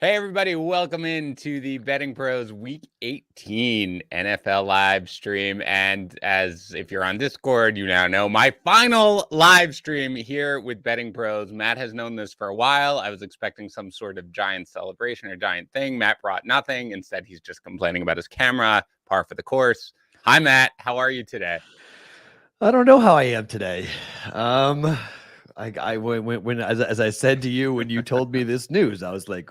Hey, everybody. Welcome into the Betting Pros Week 18 NFL live stream. And as if you're on Discord, you now know my final live stream here with Betting Pros. Matt has known this for a while. I was expecting some sort of giant celebration or giant thing. Matt brought nothing. Instead, he's just complaining about his camera, par for the course. Hi, Matt. How are you today? I don't know how I am today. When as I said to you when you told me this news, I was like,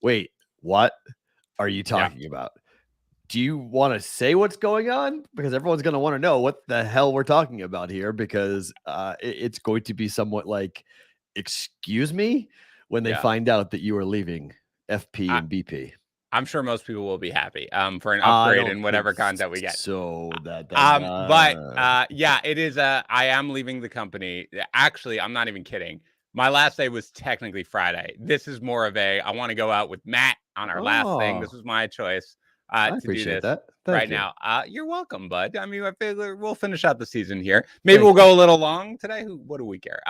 wait, what are you talking about? Do you want to say what's going on? Because everyone's going to want to know what the hell we're talking about here, because it's going to be somewhat like, excuse me, when they find out that you are leaving FP and BP. I'm sure most people will be happy for an upgrade in whatever content we get. So yeah, it is. I am leaving the company. Actually, I'm not even kidding. My last day was technically Friday. This is more of I want to go out with Matt on our last thing. This was my choice I to appreciate do this that. now. You're welcome, bud. I mean, I figure we'll finish out the season here. Maybe we'll go a little long today. What do we care?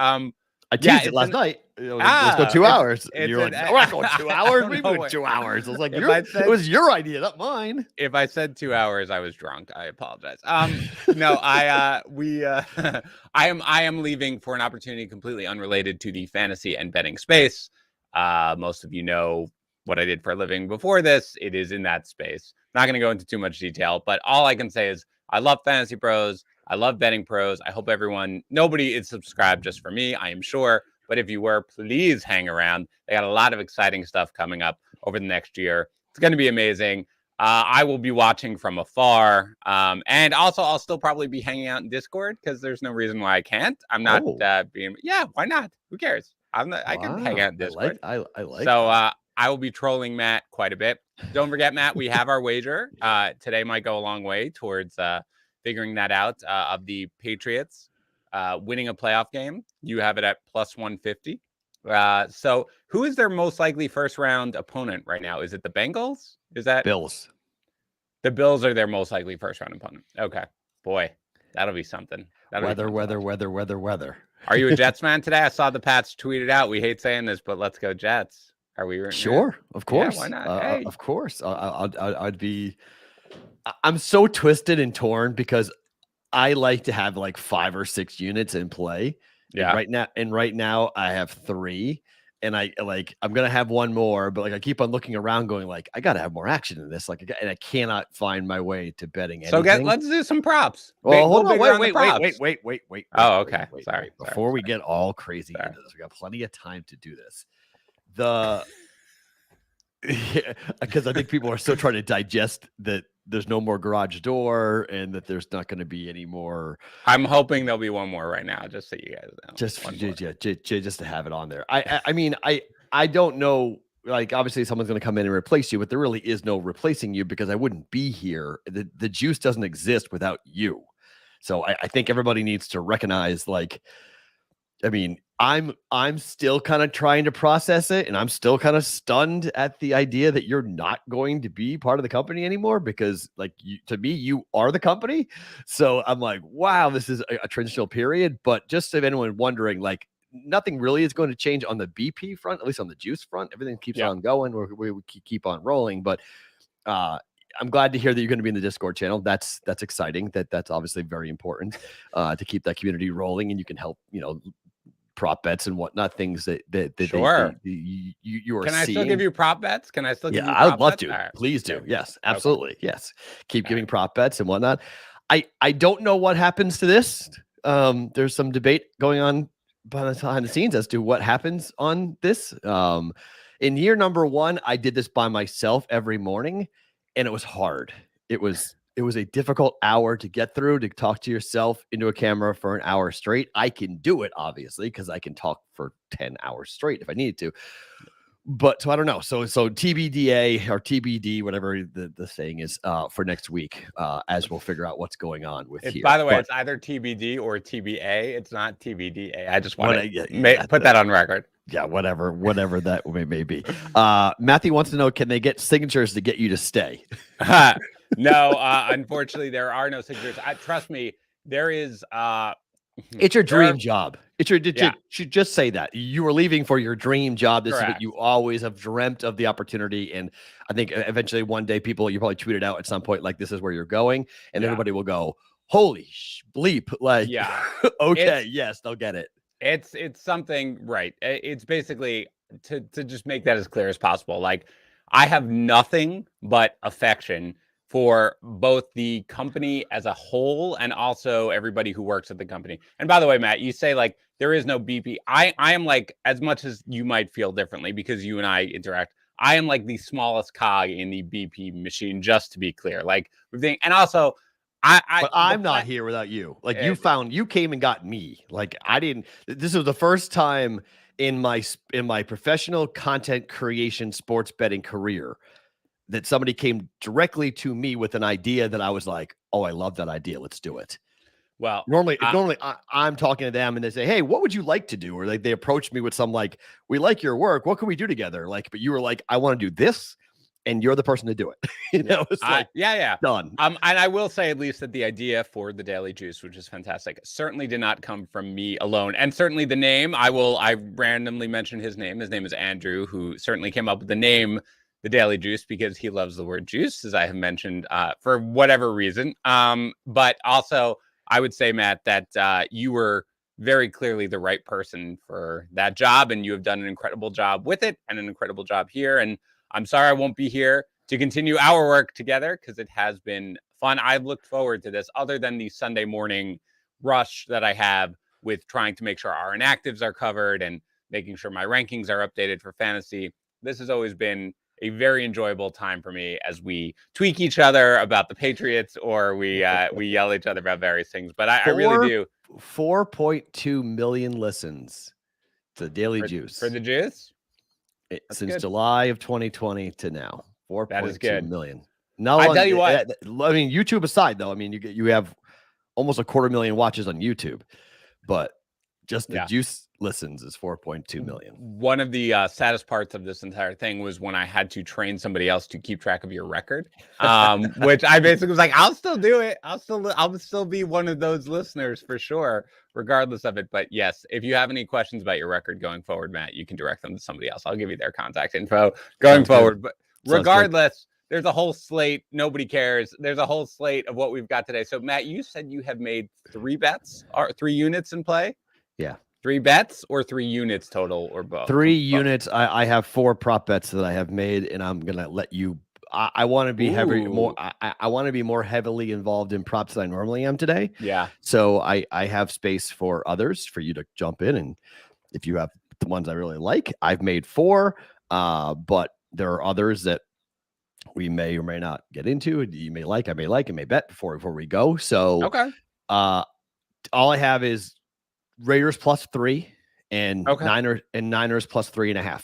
I teased it last night. Let's go 2 hours. And you're like, we're not going 2 hours. We're going 2 hours. I was like, it was your idea, not mine. If I said 2 hours, I was drunk. I apologize. No, I am leaving for an opportunity completely unrelated to the fantasy and betting space. Most of you know what I did for a living before this. It is in that space. Not going to go into too much detail, but all I can say is I love Fantasy Pros. I love Betting Pros. I hope nobody is subscribed just for me, I am sure. But if you were, please hang around. They got a lot of exciting stuff coming up over the next year. It's going to be amazing. I will be watching from afar. And also, I'll still probably be hanging out in Discord because there's no reason why I can't. I'm not why not? Who cares? I can hang out in Discord. I like so I will be trolling Matt quite a bit. Don't forget, Matt, we have our wager. Today might go a long way towards figuring that out of the Patriots winning a playoff game. You have it at plus 150. So who is their most likely first round opponent right now? Is it the Bengals? Is that Bills? The Bills are their most likely first round opponent. Okay, boy, that'll be something. Weather. Are you a Jets fan today? I saw the Pats tweeted out. We hate saying this, but let's go Jets. Are we sure? Of course. Yeah, why not? Hey. Of course. I'd be. I'm so twisted and torn because I like to have like 5 or 6 units in play. Yeah. Right now I have 3, and I'm gonna have one more, but I keep on looking around, going like, I gotta have more action in this. And I cannot find my way to betting anything. So let's do some props. Well, hold on, wait. Oh, okay. Sorry. Before we get all crazy into this, we got plenty of time to do this. Because I think people are still trying to digest that there's no more garage door and that there's not going to be any more. I'm hoping there'll be one more right now, just so you guys know. Just to have it on there. I mean, I don't know. Like, obviously, someone's going to come in and replace you, but there really is no replacing you because I wouldn't be here. The juice doesn't exist without you. So I think everybody needs to recognize, I'm still kind of trying to process it, and I'm still kind of stunned at the idea that you're not going to be part of the company anymore because, to me, you are the company. So I'm like, wow, this is a transitional period. But just if anyone wondering, nothing really is going to change on the BP front, at least on the juice front. Everything keeps on going. We keep on rolling. But I'm glad to hear that you're going to be in the Discord channel. That's exciting. That's obviously very important to keep that community rolling, and you can help, prop bets and whatnot, things that sure. You are Can I seeing. still give you prop bets? Can I still give you I would prop love bets? to. Right. Please do. Yes, absolutely. Okay. Yes. Keep giving prop bets and whatnot. I don't know what happens to this. There's some debate going on behind the scenes as to what happens on this. In year number 1, I did this by myself every morning, and it was hard. It was a difficult hour to get through, to talk to yourself into a camera for an hour straight. I can do it, obviously, because I can talk for 10 hours straight if I needed to. But so I don't know. So TBDA or TBD, whatever the saying is, for next week, as we'll figure out what's going on with here. By the way, it's either TBD or TBA. It's not TBDA. I just want to put that on record. Yeah, whatever that may be. Matthew wants to know, can they get signatures to get you to stay? No, unfortunately, there are no signatures. Trust me, there is It's your dream job. It's your, should just say that you were leaving for your dream job. This is what you always have dreamt of, the opportunity. And I think eventually one day you probably tweet it out at some point, like, this is where you're going. And everybody will go, holy bleep. Like, okay, yes, they'll get it. It's something, right. It's basically to just make that as clear as possible. Like, I have nothing but affection for both the company as a whole and also everybody who works at the company. And by the way, Matt, you say like there is no BP. I am like, as much as you might feel differently because you and I interact, I am like the smallest cog in the BP machine, just to be clear. Like, and also I'm not here without you. Like, you came and got me. Like, I didn't. This was the first time in my professional content creation sports betting career that somebody came directly to me with an idea that I was like, oh, I love that idea. Let's do it. Well, normally I'm talking to them and they say, hey, what would you like to do? Or like they approach me with some like, we like your work. What can we do together? Like, but you were like, I want to do this. And you're the person to do it. It's like, done. And I will say at least that the idea for the Daily Juice, which is fantastic, certainly did not come from me alone. And certainly the name, I randomly mentioned his name. His name is Andrew, who certainly came up with the name, the Daily Juice, because he loves the word juice, as I have mentioned, for whatever reason. But also I would say, Matt, that you were very clearly the right person for that job, and you have done an incredible job with it and an incredible job here. And I'm sorry I won't be here to continue our work together because it has been fun. I've looked forward to this, other than the Sunday morning rush that I have with trying to make sure our inactives are covered and making sure my rankings are updated for fantasy. This has always been a very enjoyable time for me as we tweak each other about the Patriots or we yell at each other about various things. But I really do. 4.2 million listens to the Daily Juice. For the Juice? Since July of 2020 to now, 4.2 million. No, I tell you what. I mean, YouTube aside, though, I mean, you have almost 250,000 watches on YouTube, but just the Juice listens is 4.2 million. One of the saddest parts of this entire thing was when I had to train somebody else to keep track of your record, which I basically was like, I'll still do it. I'll still be one of those listeners for sure, regardless of it. But yes, if you have any questions about your record going forward, Matt, you can direct them to somebody else. I'll give you their contact info going forward. But regardless, there's a whole slate. Nobody cares. There's a whole slate of what we've got today. So Matt, you said you have made 3 bets or 3 units in play. Yeah. 3 bets or 3 units total, or both? 3 units. I have 4 prop bets that I have made, and I'm gonna let you. I want to be more. I want to be more heavily involved in props than I normally am today. Yeah. So I have space for others for you to jump in, and if you have the ones I really like, I've made 4. But there are others that we may or may not get into. You may like, I may bet before we go. So okay. All I have is Raiders +3 and Niners +3.5.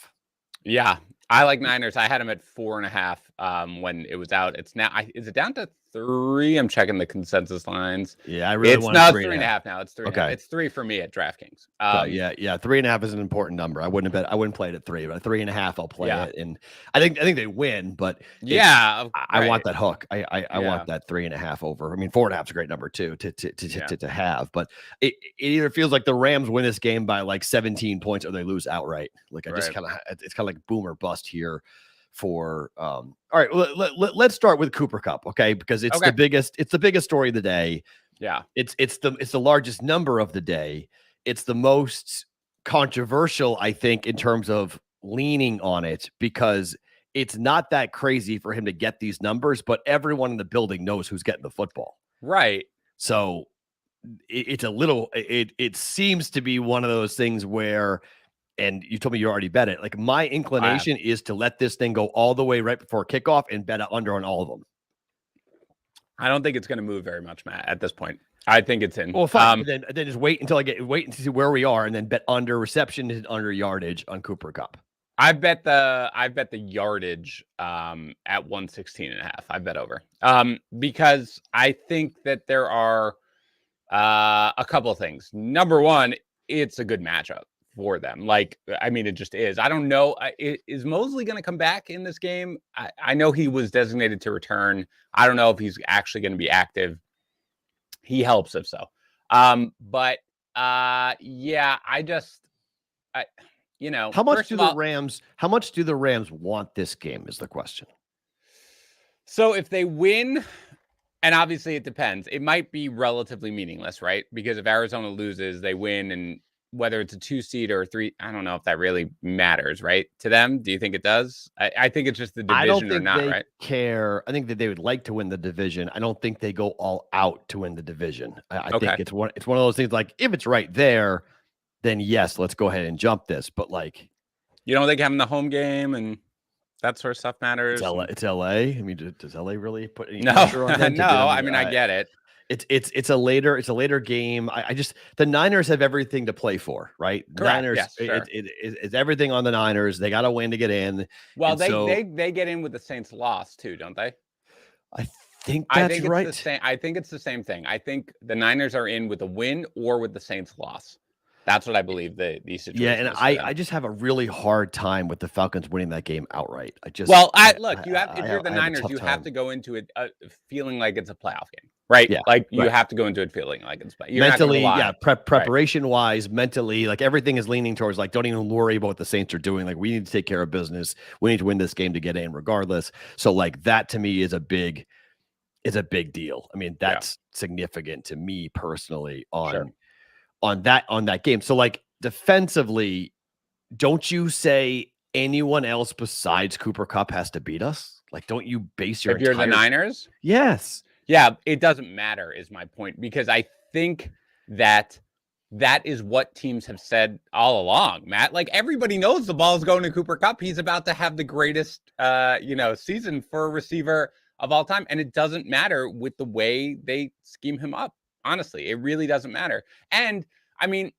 Yeah, I like Niners. I had them at 4.5 when it was out. It's now. Is it down to 3? I'm checking the consensus lines. Yeah, I really want 3.5 now. It's 3. Okay, it's 3 for me at DraftKings. Yeah, 3.5 is an important number. I wouldn't play it at 3, but at 3.5 I'll play it. And I think they win, but I want that hook. I want that 3.5 over. I mean, 4.5 is a great number too to have, but it either feels like the Rams win this game by like 17 points or they lose outright. Like it's kind of like boom or bust here. For all right, let's start with Cooper Kupp, okay? Because it's the biggest story of the day. Yeah, it's the largest number of the day. It's the most controversial, I think, in terms of leaning on it, because it's not that crazy for him to get these numbers, but everyone in the building knows who's getting the football, right? So it's a little. It seems to be one of those things where. And you told me you already bet it. Like, my inclination is to let this thing go all the way right before kickoff and bet under on all of them. I don't think it's going to move very much, Matt, at this point. I think it's in. Well, fine. Then just wait until to see where we are, and then bet under reception and under yardage on Cooper Kupp. I bet the yardage at 116.5. I bet over because I think that there are a couple of things. Number one, it's a good matchup for them. Like, I mean, it just is. I don't know. Is Mosley going to come back in this game? I know he was designated to return. I don't know if he's actually going to be active. He helps if so. But Yeah, How much first do of the all, Rams? How much do the Rams want this game? Is the question. so if they win, and obviously it depends, it might be relatively meaningless, right? Because if Arizona loses, they win, and whether it's a 2 seed or a 3, I don't know if that really matters, right? To them, do you think it does? I think it's just the I don't division or think not, they right? care. I think that they would like to win the division. I don't think they go all out to win the division. I Okay. think it's one of those things like if it's right there, then yes, let's go ahead and jump this. But like, You don't think having the home game and that sort of stuff matters? it's LA. I mean, does LA really put any No, pressure on them? no. I mean, I get it. It's a later game. I just the Niners have everything to play for, right? Correct. Niners, Yes, sure. it's everything on the Niners. They got to win to get in. Well, they get in with the Saints loss too, don't they? I think that's right. I think it's the same thing. I think the Niners are in with a win or with the Saints loss. That's what I believe these situations. Yeah, and I just have a really hard time with the Falcons winning that game outright. If you're the Niners, you have to go into it feeling like it's a playoff game, right? Yeah, you have to go into it feeling like it's mentally, preparation wise, mentally, like everything is leaning towards like don't even worry about what the Saints are doing. Like we need to take care of business. We need to win this game to get in, regardless. So like that to me is a big deal. I mean, that's significant to me personally on that game. So like defensively, don't you say anyone else besides Cooper Kupp has to beat us? Like, don't you base your if you're the Niners? Yes. Yeah, it doesn't matter is my point, because I think that is what teams have said all along, Matt. Like everybody knows the ball is going to Cooper Kupp. He's about to have the greatest season for a receiver of all time. And it doesn't matter with the way they scheme him up. Honestly, it really doesn't matter. And I mean,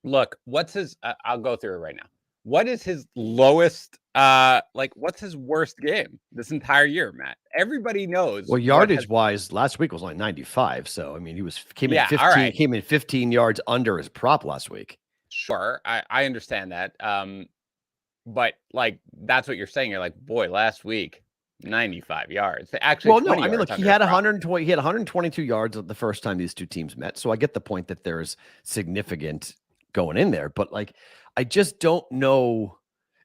look, what's his, I'll go through it right now. What is his lowest, what's his worst game this entire year, Matt? Everybody knows. Well, yardage wise, last week was only 95. So, I mean, he came in 15 yards under his prop last week. Sure. I understand that. But like, that's what you're saying. You're like, boy, last week, 95 yards. Actually, well, no, I mean, look, he had 120. He had 122 yards the first time these two teams met. So I get the point that there's significant going in there, but like, I just don't know.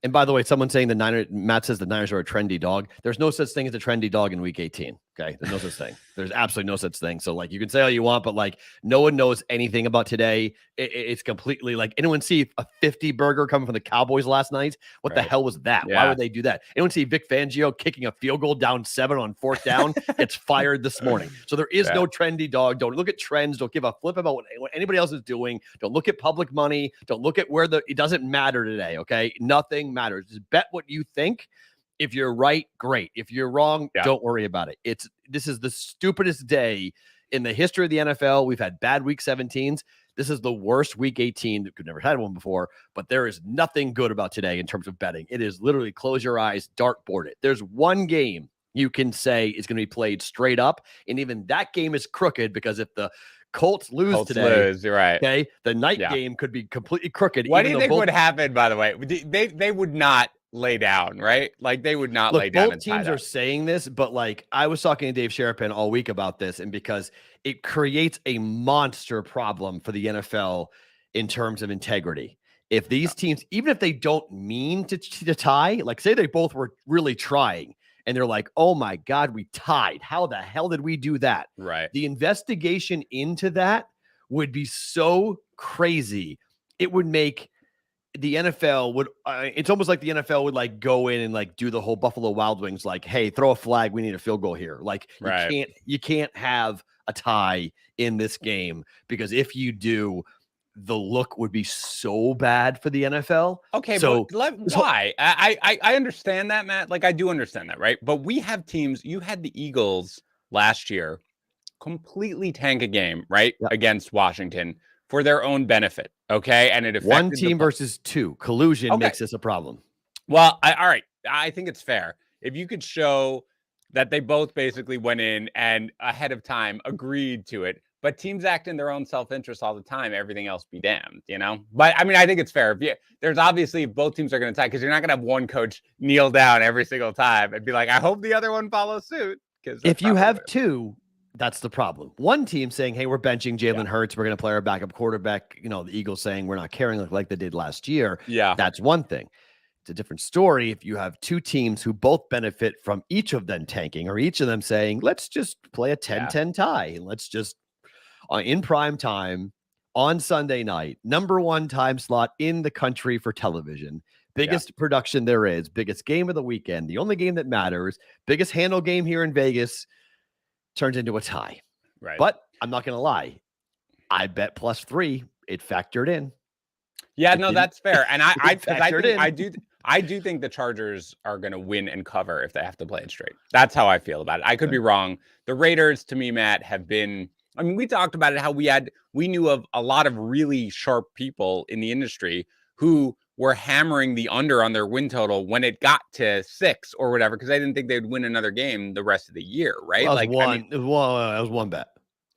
And by the way, someone saying Matt says the Niners are a trendy dog. There's no such thing as a trendy dog in week 18. Okay. There's no such thing. There's absolutely no such thing. So like, you can say all you want, but like no one knows anything about today. It's completely like, anyone see a 50 burger coming from the Cowboys last night? What the hell was that? Yeah. Why would they do that? Anyone see Vic Fangio kicking a field goal down 7 on 4th down? It's fired this morning. So there is no trendy dog. Don't look at trends. Don't give a flip about what anybody else is doing. Don't look at public money. Don't look at it doesn't matter today. Okay. Nothing matters. Just bet what you think. If you're right, great. If you're wrong, don't worry about it. This is the stupidest day in the history of the NFL. We've had bad week 17s. This is the worst week 18. We've never had one before, but there is nothing good about today in terms of betting. It is literally close your eyes, dartboard it. There's one game you can say is going to be played straight up, and even that game is crooked because if the Colts lose today, you're right. Okay, the night game could be completely crooked. What do you think would happen, by the way? They would not lay down, right? Like they would not lay down. Both teams are saying this, but like I was talking to Dave Sherapan all week about this, and because it creates a monster problem for the NFL in terms of integrity. If these teams, even if they don't mean to tie, like say they both were really trying and they're like, oh my God, we tied. How the hell did we do that? Right. The investigation into that would be so crazy. It would make the NFL it's almost like the NFL would like go in and like do the whole Buffalo Wild Wings, like, hey, throw a flag. We need a field goal here. Like you can't have a tie in this game because if you do, the look would be so bad for the NFL. Okay, so why? I understand that, Matt. Like I do understand that, right? But we have teams. You had the Eagles last year completely tank a game, right, against Washington for their own benefit. Okay, and it affected one team versus two. Collusion makes this a problem. Well, all right. I think it's fair if you could show that they both basically went in and ahead of time agreed to it. But teams act in their own self-interest all the time. Everything else be damned, you know? But, I mean, I think it's fair. There's obviously both teams are going to tie because you're not going to have one coach kneel down every single time and be like, I hope the other one follows suit. If you have two, That's the problem. One team saying, hey, we're benching Jalen Hurts. We're going to play our backup quarterback. The Eagles saying we're not caring like they did last year. Yeah. That's one thing. It's a different story if you have two teams who both benefit from each of them tanking, or each of them saying, let's just play a 10-10 tie. And let's just, in prime time, on Sunday night, number one time slot in the country for television, biggest production there is, biggest game of the weekend, the only game that matters, biggest handle game here in Vegas, turns into a tie. Right. But I'm not going to lie. I bet +3. It factored in. Yeah, no, that's fair. And I do think the Chargers are going to win and cover if they have to play it straight. That's how I feel about it. I could be wrong. The Raiders, to me, Matt, have been, I mean, we talked about it, how we knew of a lot of really sharp people in the industry who were hammering the under on their win total when it got to 6 or whatever, because they didn't think they'd win another game the rest of the year, right? Well, that was one bet.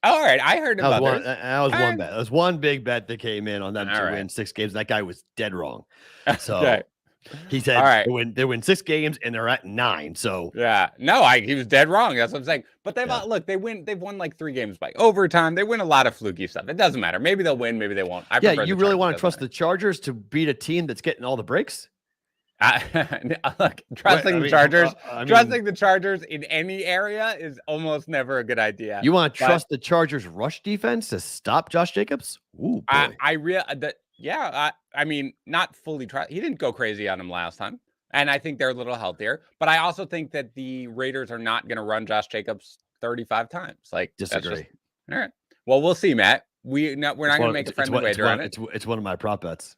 All right, I heard about that. That was one bet. That was one big bet that came in on them to win 6 games. That guy was dead wrong. So he said they win 6 games and they're at 9. So he was dead wrong. That's what I'm saying. But they've won like 3 games by overtime. They win a lot of fluky stuff. It doesn't matter. Maybe they'll win, maybe they won't. You really want to trust the Chargers to beat a team that's getting all the breaks? Look, trusting the Chargers in any area is almost never a good idea. You want to trust the Chargers' rush defense to stop Josh Jacobs? Ooh, boy. I mean, not fully trust. He didn't go crazy on him last time, and I think they're a little healthier. But I also think that the Raiders are not going to run Josh Jacobs 35 times. Like, disagree. All right. Well, we'll see, Matt. We're not going to make a friendly wager on it. It's one of my prop bets.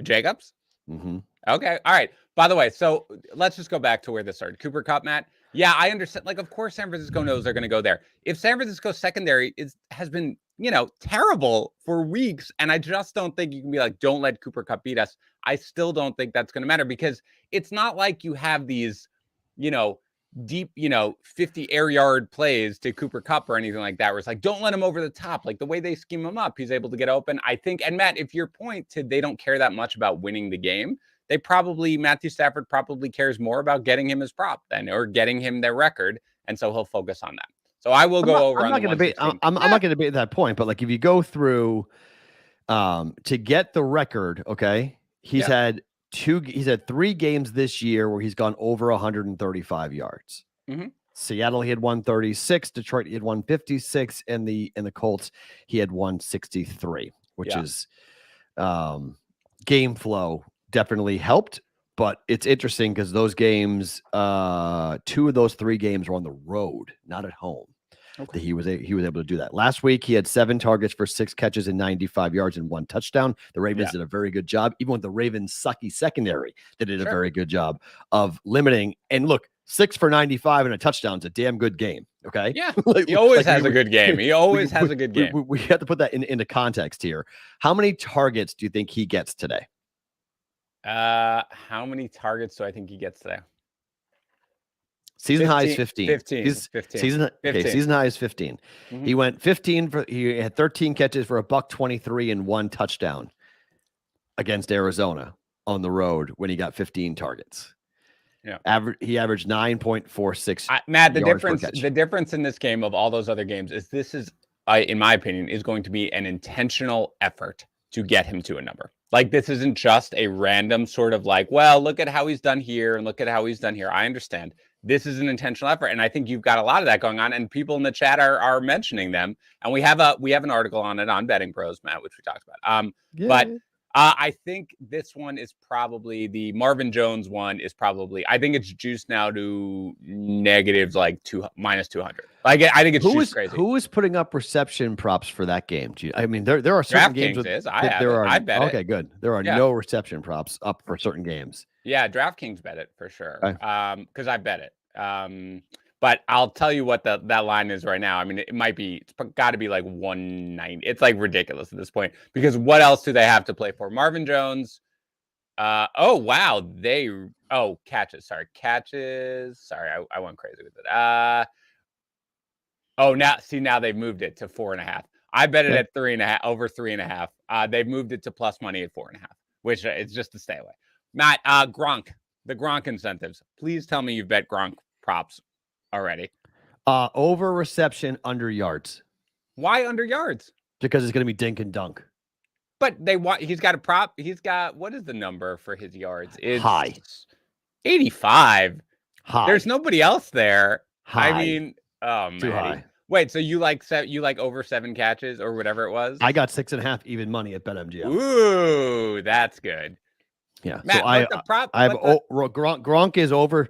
Jacobs? Mm-hmm. Okay. All right. By the way, so let's just go back to where this started. Cooper Kupp, Matt. Yeah, I understand. Like, of course, San Francisco knows they're going to go there. If San Francisco secondary has been, terrible for weeks, and I just don't think you can be like, don't let Cooper Kupp beat us. I still don't think that's going to matter, because it's not like you have these, deep, 50 air yard plays to Cooper Kupp or anything like that, where it's like, don't let him over the top. Like, the way they scheme him up, he's able to get open, I think. And Matt, if your point to they don't care that much about winning the game, Matthew Stafford probably cares more about getting him his prop or getting him their record. And so he'll focus on that. So I will go over. I'm not going to debate that point, but like, if you go through to get the record, okay, he's had 3 games this year where he's gone over 135 yards. Mm-hmm. Seattle, he had 136. Detroit, he had 156. And the Colts, he had 163, which is game flow definitely helped. But it's interesting because those games, 2 of those 3 games were on the road, not at home. Okay. He was able to do that. Last week, he had 7 targets for 6 catches and 95 yards and 1 touchdown. The Ravens did a very good job. Even with the Ravens' sucky secondary, they did a very good job of limiting. And look, 6 for 95 and a touchdown is a damn good game. Okay. Yeah. He always has a good game. He always has a good game. We have to put that into context here. How many targets do you think he gets today? How many targets do I think he gets today? Season high is 15. 15. Season high is 15. Mm-hmm. He went 15 he had 13 catches for $123 and 1 touchdown against Arizona on the road when he got 15 targets. Yeah. He averaged 9.46. Matt, the difference in this game of all those other games is in my opinion, is going to be an intentional effort to get him to a number. Like, this isn't just a random sort of like, well, look at how he's done here and look at how he's done here. I understand. This is an intentional effort. And I think you've got a lot of that going on, and people in the chat are mentioning them. And we have an article on it on BettingPros, Matt, which we talked about. But I think this one is probably the Marvin Jones one is probably, I think it's juiced now to negative like minus 200. I think it's juiced crazy. Who is putting up reception props for that game? I mean, there are certain games. I bet it. Okay, good. There are no reception props up for certain games. Yeah, DraftKings bet it for sure. Because I bet it. But I'll tell you what that line is right now. I mean, it's got to be like 190. It's like ridiculous at this point, because what else do they have to play for? Marvin Jones. Catches. Sorry, I went crazy with it. Now they've moved it to 4.5. I bet it at 3.5, over 3.5. They've moved it to plus money at 4.5, which it's just to stay away. Matt, Gronk, the Gronk incentives. Please tell me you've bet Gronk props already. Over reception, under yards. Why under yards? Because it's going to be dink and dunk. But he's got a prop. He's got, what is the number for his yards? It's high. 85. High. There's nobody else there. High. I mean, oh man. Too high. Wait, so you like over 7 catches or whatever it was? I got 6.5 even money at BetMGM. Ooh, that's good. Yeah. Matt, so I have Gronk is over.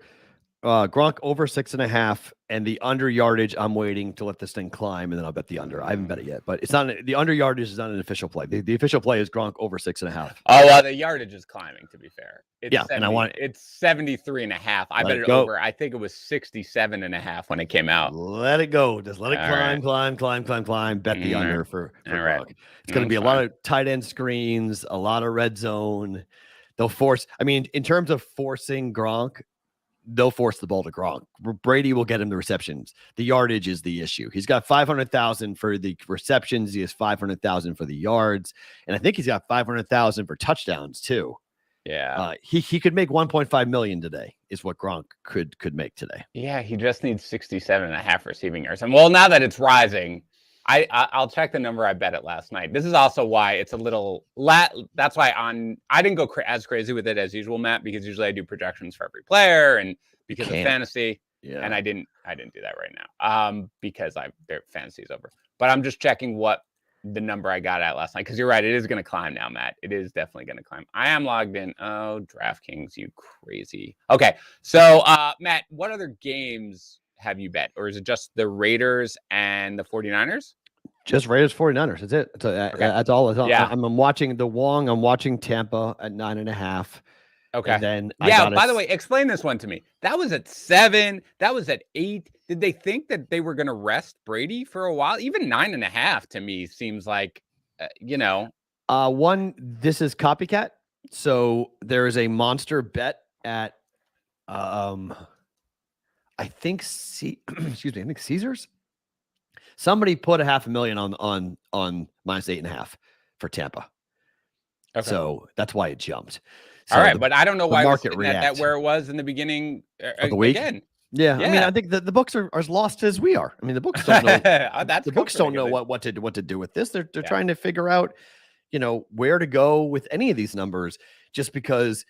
Gronk over 6.5, and the under yardage. I'm waiting to let this thing climb, and then I'll bet the under. I haven't bet it yet, but it's not the under yardage is not an official play. The official play is Gronk over 6.5. Oh well, the yardage is climbing. To be fair, it's yeah, 70, and it's 73.5. I bet it over. I think it was 67.5 when it came out. Let it go. Just let it climb. Bet the under for Gronk. Right. It's going to be a lot of tight end screens, a lot of red zone. They'll force. I mean, in terms of forcing Gronk. They'll force the ball to Gronk. Brady will get him the receptions. The yardage is the issue. He's got 500,000 for the receptions. He has 500,000 for the yards, and I think he's got 500,000 for touchdowns too. Yeah, he could make 1.5 million today. Is what Gronk could make today. Yeah, he just needs 67.5 receiving yards. And well, now that it's rising, I'll check the number I bet it last night. This is also why it's a little that's why I didn't go as crazy with it as usual, Matt, because usually I do projections for every player and because of fantasy. Yeah. And I didn't do that right now. Because their fantasy is over. But I'm just checking what the number I got at last night. Because you're right, it is going to climb now, Matt. It is definitely going to climb. I am logged in. Oh, DraftKings, you crazy. Okay. So Matt, what other games have you bet? Or is it just the Raiders and the 49ers? Just Raiders 49ers. That's it. That's all. Yeah. I'm watching the Wong. I'm watching Tampa at 9.5. Okay. And then by the way, explain this one to me. That was at 7. That was at 8. Did they think that they were going to rest Brady for a while? Even 9.5 to me seems like, This is copycat. So there is a monster bet at, I think Caesars. Somebody put $500,000 on minus 8.5 for Tampa. Okay. So that's why it jumped. So all right, but I don't know why market reacted at that where it was in the beginning of the week. Again. Yeah, I mean, I think the books are as lost as we are. I mean, the books don't know. The books don't know what to do with this. They're trying to figure out, where to go with any of these numbers. Just because,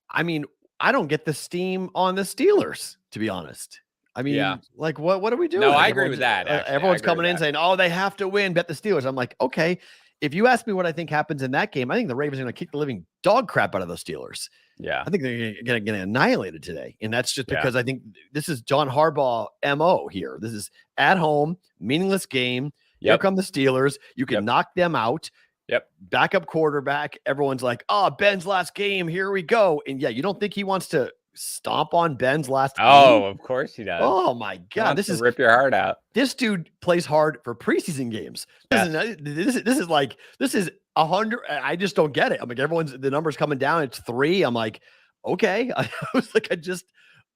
I mean, I don't get the steam on the Steelers, to be honest. I mean, like, what are we doing? No, I agree with that. Everyone's coming in saying, "Oh, they have to win. Bet the Steelers." I'm like, okay. If you ask me what I think happens in that game, I think the Ravens are going to kick the living dog crap out of the Steelers. Yeah, I think they're going to get annihilated today, and that's just because I think this is John Harbaugh MO here. This is at home, meaningless game. Here come the Steelers. You can knock them out. Yep. Backup quarterback. Everyone's like, "Oh, Ben's last game. Here we go." And you don't think he wants to stomp on Ben's last game? Oh, of course he does. Oh my God. This is rip your heart out. This dude plays hard for preseason games. This is 100. I just don't get it. I'm like, the number's coming down. It's 3. I'm like, okay. I was like,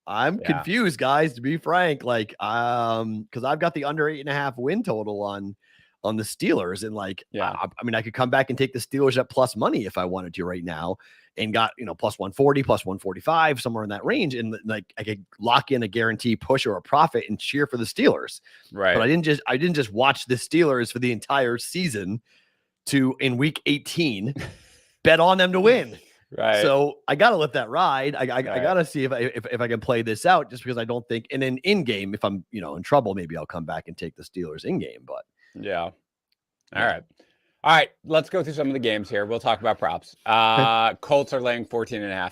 I'm confused, guys, to be frank. Like, because I've got the under 8.5 win total on the Steelers. And I mean, I could come back and take the Steelers at plus money if I wanted to right now. And got, plus 140, plus 145, somewhere in that range. And like, I could lock in a guarantee push or a profit and cheer for the Steelers. Right. But I didn't just watch the Steelers for the entire season to, in week 18, bet on them to win. Right. So I got to let that ride. I got to see if I can play this out, just because I don't think, and then in game, if I'm, in trouble, maybe I'll come back and take the Steelers in game, but yeah. All right, let's go through some of the games here. We'll talk about props. Colts are laying 14.5.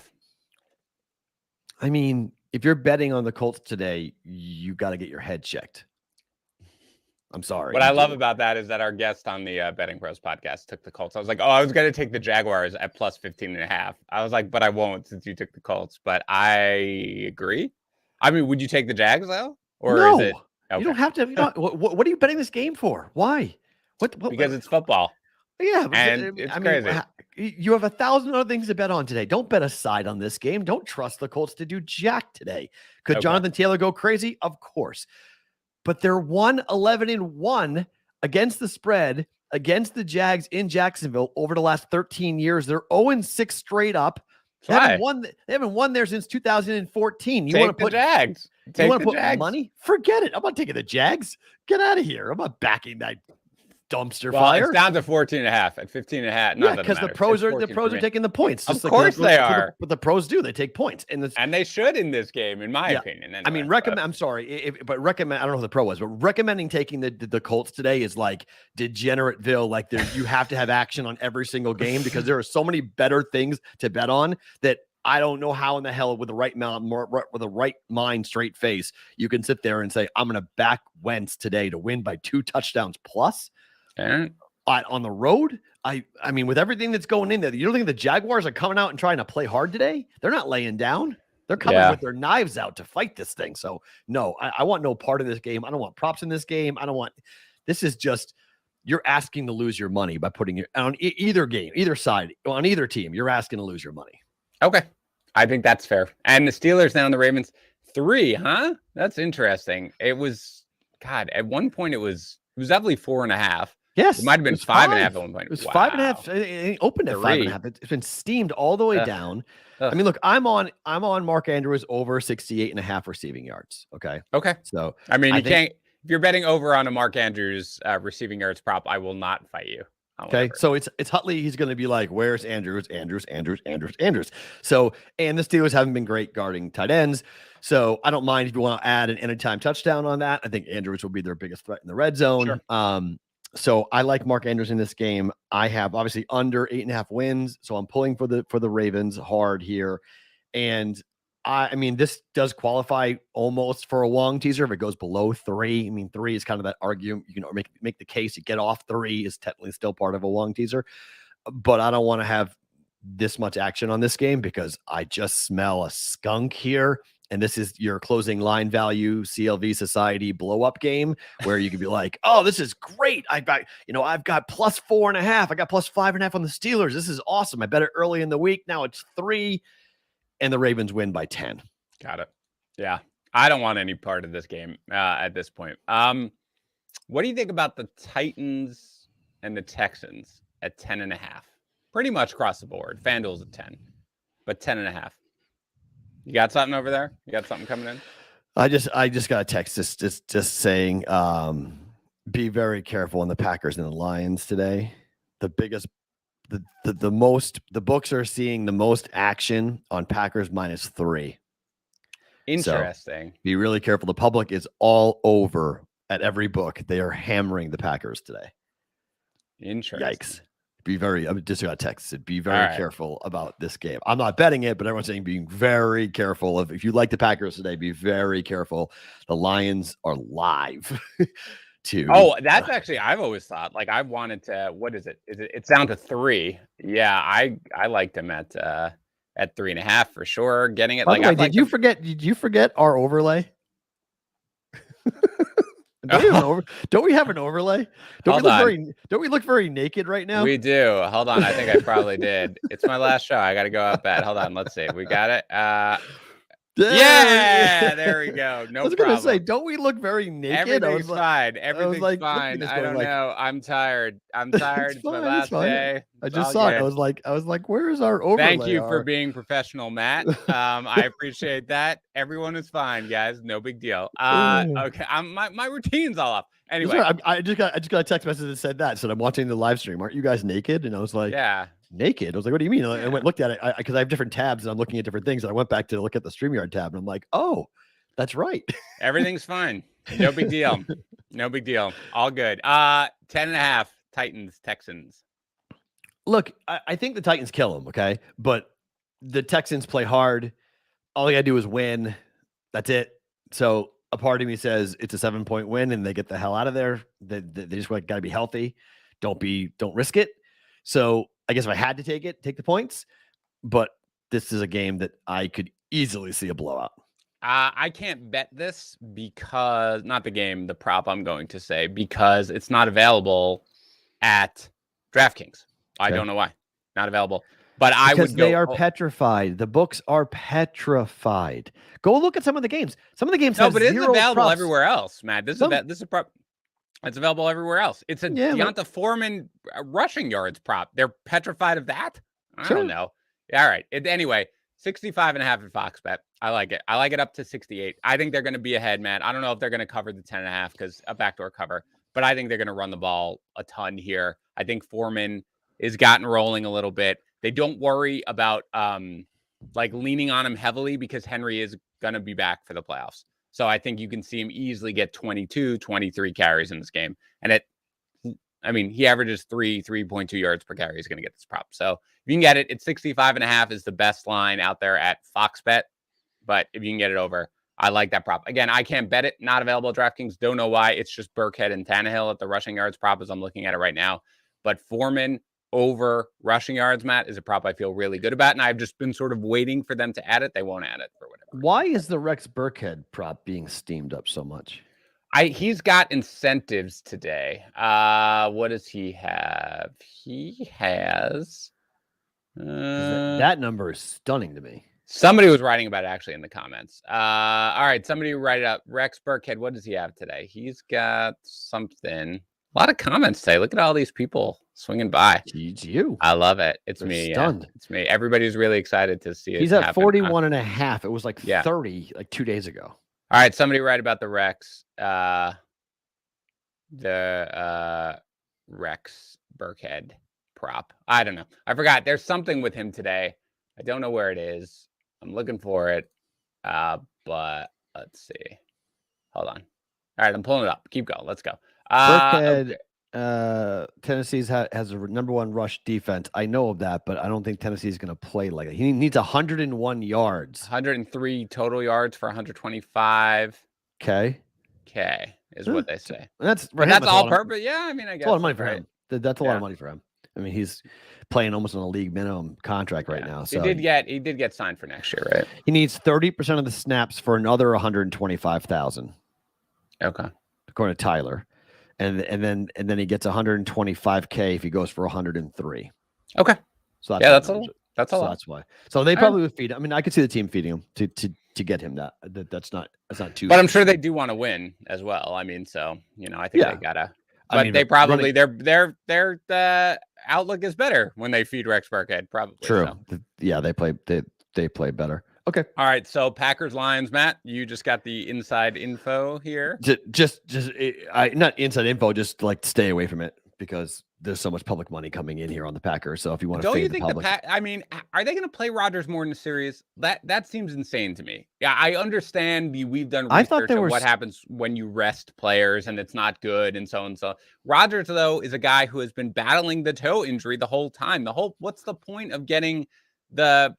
I mean, if you're betting on the Colts today, you got to get your head checked. I'm sorry. What I love about that is that our guest on the BettingPros podcast took the Colts. I was like, I was going to take the Jaguars at plus 15.5. I was like, but I won't since you took the Colts. But I agree. I mean, would you take the Jags though? Or no, is it? Okay. You don't have to. What are you betting this game for? Why? Because it's football. Yeah, and it's crazy. You have 1,000 other things to bet on today. Don't bet a side on this game. Don't trust the Colts to do jack today. Could Jonathan Taylor go crazy? Of course. But they're 1-11-1 against the spread against the Jags in Jacksonville over the last 13 years. They're 0-6 straight up. They haven't won there since 2014. You want to put Jags? You want to put Jags. money? Forget it. I'm not taking the Jags. Get out of here. I'm not backing that dumpster Well, fire. it's down to 14.5 at 15.5. Yeah, because the pros are taking the points. Of course they are. But the pros do. They take points, and they should in this game, in my opinion. Anyway, I mean, recommend. I'm sorry, but recommend. I don't know who the pro was, but recommending taking the Colts today is like degenerateville. Like you have to have action on every single game because there are so many better things to bet on that I don't know how in the hell with the right mind, straight face, you can sit there and say I'm going to back Wentz today to win by 2 touchdowns plus. On the road, I mean, with everything that's going in there, you don't think the Jaguars are coming out and trying to play hard today? They're not laying down. They're coming with their knives out to fight this thing. So no, I want no part of this game. I don't want props in this game. This is just, you're asking to lose your money by putting it on either game, either side, on either team. You're asking to lose your money. Okay. I think that's fair. And the Steelers now, the Ravens 3, huh? That's interesting. It was, God, at one point it was definitely 4.5. Yes, it might have been 5.5 at one point. It was 5.5. It opened at 5.5. It's been steamed all the way down. I mean, look, I'm on Mark Andrews over 68.5 receiving yards. Okay. So I mean, you can't. If you're betting over on a Mark Andrews receiving yards prop, I will not fight you. Okay, so it's Hutley. He's going to be like, "Where's Andrews? So, and the Steelers haven't been great guarding tight ends. So I don't mind if you want to add an anytime touchdown on that. I think Andrews will be their biggest threat in the red zone. Sure. So I like Mark Andrews in this game. I have obviously under 8.5 wins, so I'm pulling for the Ravens hard here. And I mean, this does qualify almost for a Wong teaser if it goes below 3. I mean, 3 is kind of that argument. You can make the case you get off 3 is technically still part of a Wong teaser. But I don't want to have this much action on this game because I just smell a skunk here. And this is your closing line value CLV Society blow up game where you can be like, oh, this is great. I've got plus 4.5. I got plus 5.5 on the Steelers. This is awesome. I bet it early in the week. Now it's 3 and the Ravens win by 10. Got it. Yeah. I don't want any part of this game at this point. What do you think about the Titans and the Texans at 10.5? Pretty much across the board. FanDuel's at 10, but 10.5. You got something over there? You got something coming in? I just got a text just saying, be very careful on the Packers and the Lions today. The books are seeing the most action on Packers -3. Interesting. So be really careful. The public is all over at every book. They are hammering the Packers today. Interesting. Yikes. I just got texted. Be very careful about this game. I'm not betting it, but everyone's saying being very careful if you like the Packers today, be very careful. The Lions are live too. Oh, that's actually, I've always thought, like, I wanted to, what is it? It's down to 3. Yeah. I liked them at 3.5 for sure. Getting it. By the way, did you forget our overlay? Don't we have an overlay? Don't we look very naked right now? We do. Hold on. I think I probably did. It's my last show. I got to go up at. Hold on. Let's see. We got it. Yeah, there we go. No problem. I was going to say, don't we look very naked? Everything's fine. Everything's fine. I don't know. I'm tired. It's my last day. I just saw it. I was like, where is our overlay? Thank you for being professional, Matt. I appreciate that. Everyone is fine, guys. No big deal. Okay. My routine's all off. Anyway, I just got a text message that said that. So I'm watching the live stream. Aren't you guys naked? And I was like, yeah. Naked. I was like, what do you mean? I went looked at it because I have different tabs and I'm looking at different things. And I went back to look at the StreamYard tab and I'm like, oh, that's right. Everything's fine. No big deal. No big deal. All good. 10.5 Titans, Texans. Look, I think the Titans kill them. Okay. But the Texans play hard. All they got to do is win. That's it. So a part of me says it's a 7-point win and they get the hell out of there. They just got to be healthy. Don't risk it. So I guess if I had to take the points, but this is a game that I could easily see a blowout. I can't bet this because not the game, the prop I'm going to say, because it's not available at DraftKings. I don't know why. Not available. But because they are petrified. The books are petrified. Go look at some of the games. Some of the games have zero it's available props. Everywhere else, Matt. This is a prop. It's available everywhere else. It's a Deonta Foreman rushing yards prop. They're petrified of that? I don't know. All right. Anyway, 65.5 at Fox Bet. I like it. I like it up to 68. I think they're going to be ahead, man. I don't know if they're going to cover the 10.5 because a backdoor cover, but I think they're going to run the ball a ton here. I think Foreman is gotten rolling a little bit. They don't worry about like leaning on him heavily because Henry is going to be back for the playoffs. So I think you can see him easily get 22, 23 carries in this game. And he averages 3.2 yards per carry. He's going to get this prop. So if you can get it, it's 65.5 is the best line out there at Fox Bet. But if you can get it over, I like that prop. Again, I can't bet it. Not available at DraftKings. Don't know why. It's just Burkhead and Tannehill at the rushing yards prop as I'm looking at it right now. But Foreman over rushing yards, Matt, is a prop I feel really good about. And I've just been sort of waiting for them to add it. They won't add it for whatever. Why is the Rex Burkhead prop being steamed up so much? He's got incentives today. What does he have? He has that number is stunning to me. Somebody was writing about it actually in the comments. All right, somebody write it up. Rex Burkhead, what does he have today? He's got something. A lot of comments today. Look at all these people swinging by. It's you. I love it. It's They're me. Stunned. Yeah. It's me. Everybody's really excited to see it. He's at happen. 41.5. It was like 30 like 2 days ago. All right, somebody write about the Rex. Rex Burkhead prop. I don't know. I forgot. There's something with him today. I don't know where it is. I'm looking for it. But let's see. Hold on. All right, I'm pulling it up. Keep going. Let's go. Burkhead, Tennessee's has a number one rush defense. I know of that, but I don't think Tennessee's going to play like that. He needs 101 yards. 103 total yards for 125. Okay is what they say. That's all purpose. Yeah, I mean, I guess that's a lot of money for him. That's a lot of money for him. I mean, he's playing almost on a league minimum contract right now. So he did get signed for next year, right? He needs 30% of the snaps for another 125,000. Okay, according to Tyler, and then he gets 125K if he goes for 103. Okay, so that's a lot. That's why. So they probably would feed. I mean, I could see the team feeding him to get him that. That's not too. But I'm sure they do want to win as well. I mean, so I think they gotta. But they probably their outlook is better when they feed Rex Burkhead. Probably true. So. Yeah, they play better. Okay. All right. So Packers Lions, Matt, you just got the inside info here. Not inside info. Just like stay away from it because there's so much public money coming in here on the Packers. So if you want to, don't you think I mean, are they going to play Rodgers more in the series? That seems insane to me. Yeah, I understand we've done research on what happens when you rest players and it's not good and so and so. Rodgers though is a guy who has been battling the toe injury the whole time. What's the point of getting the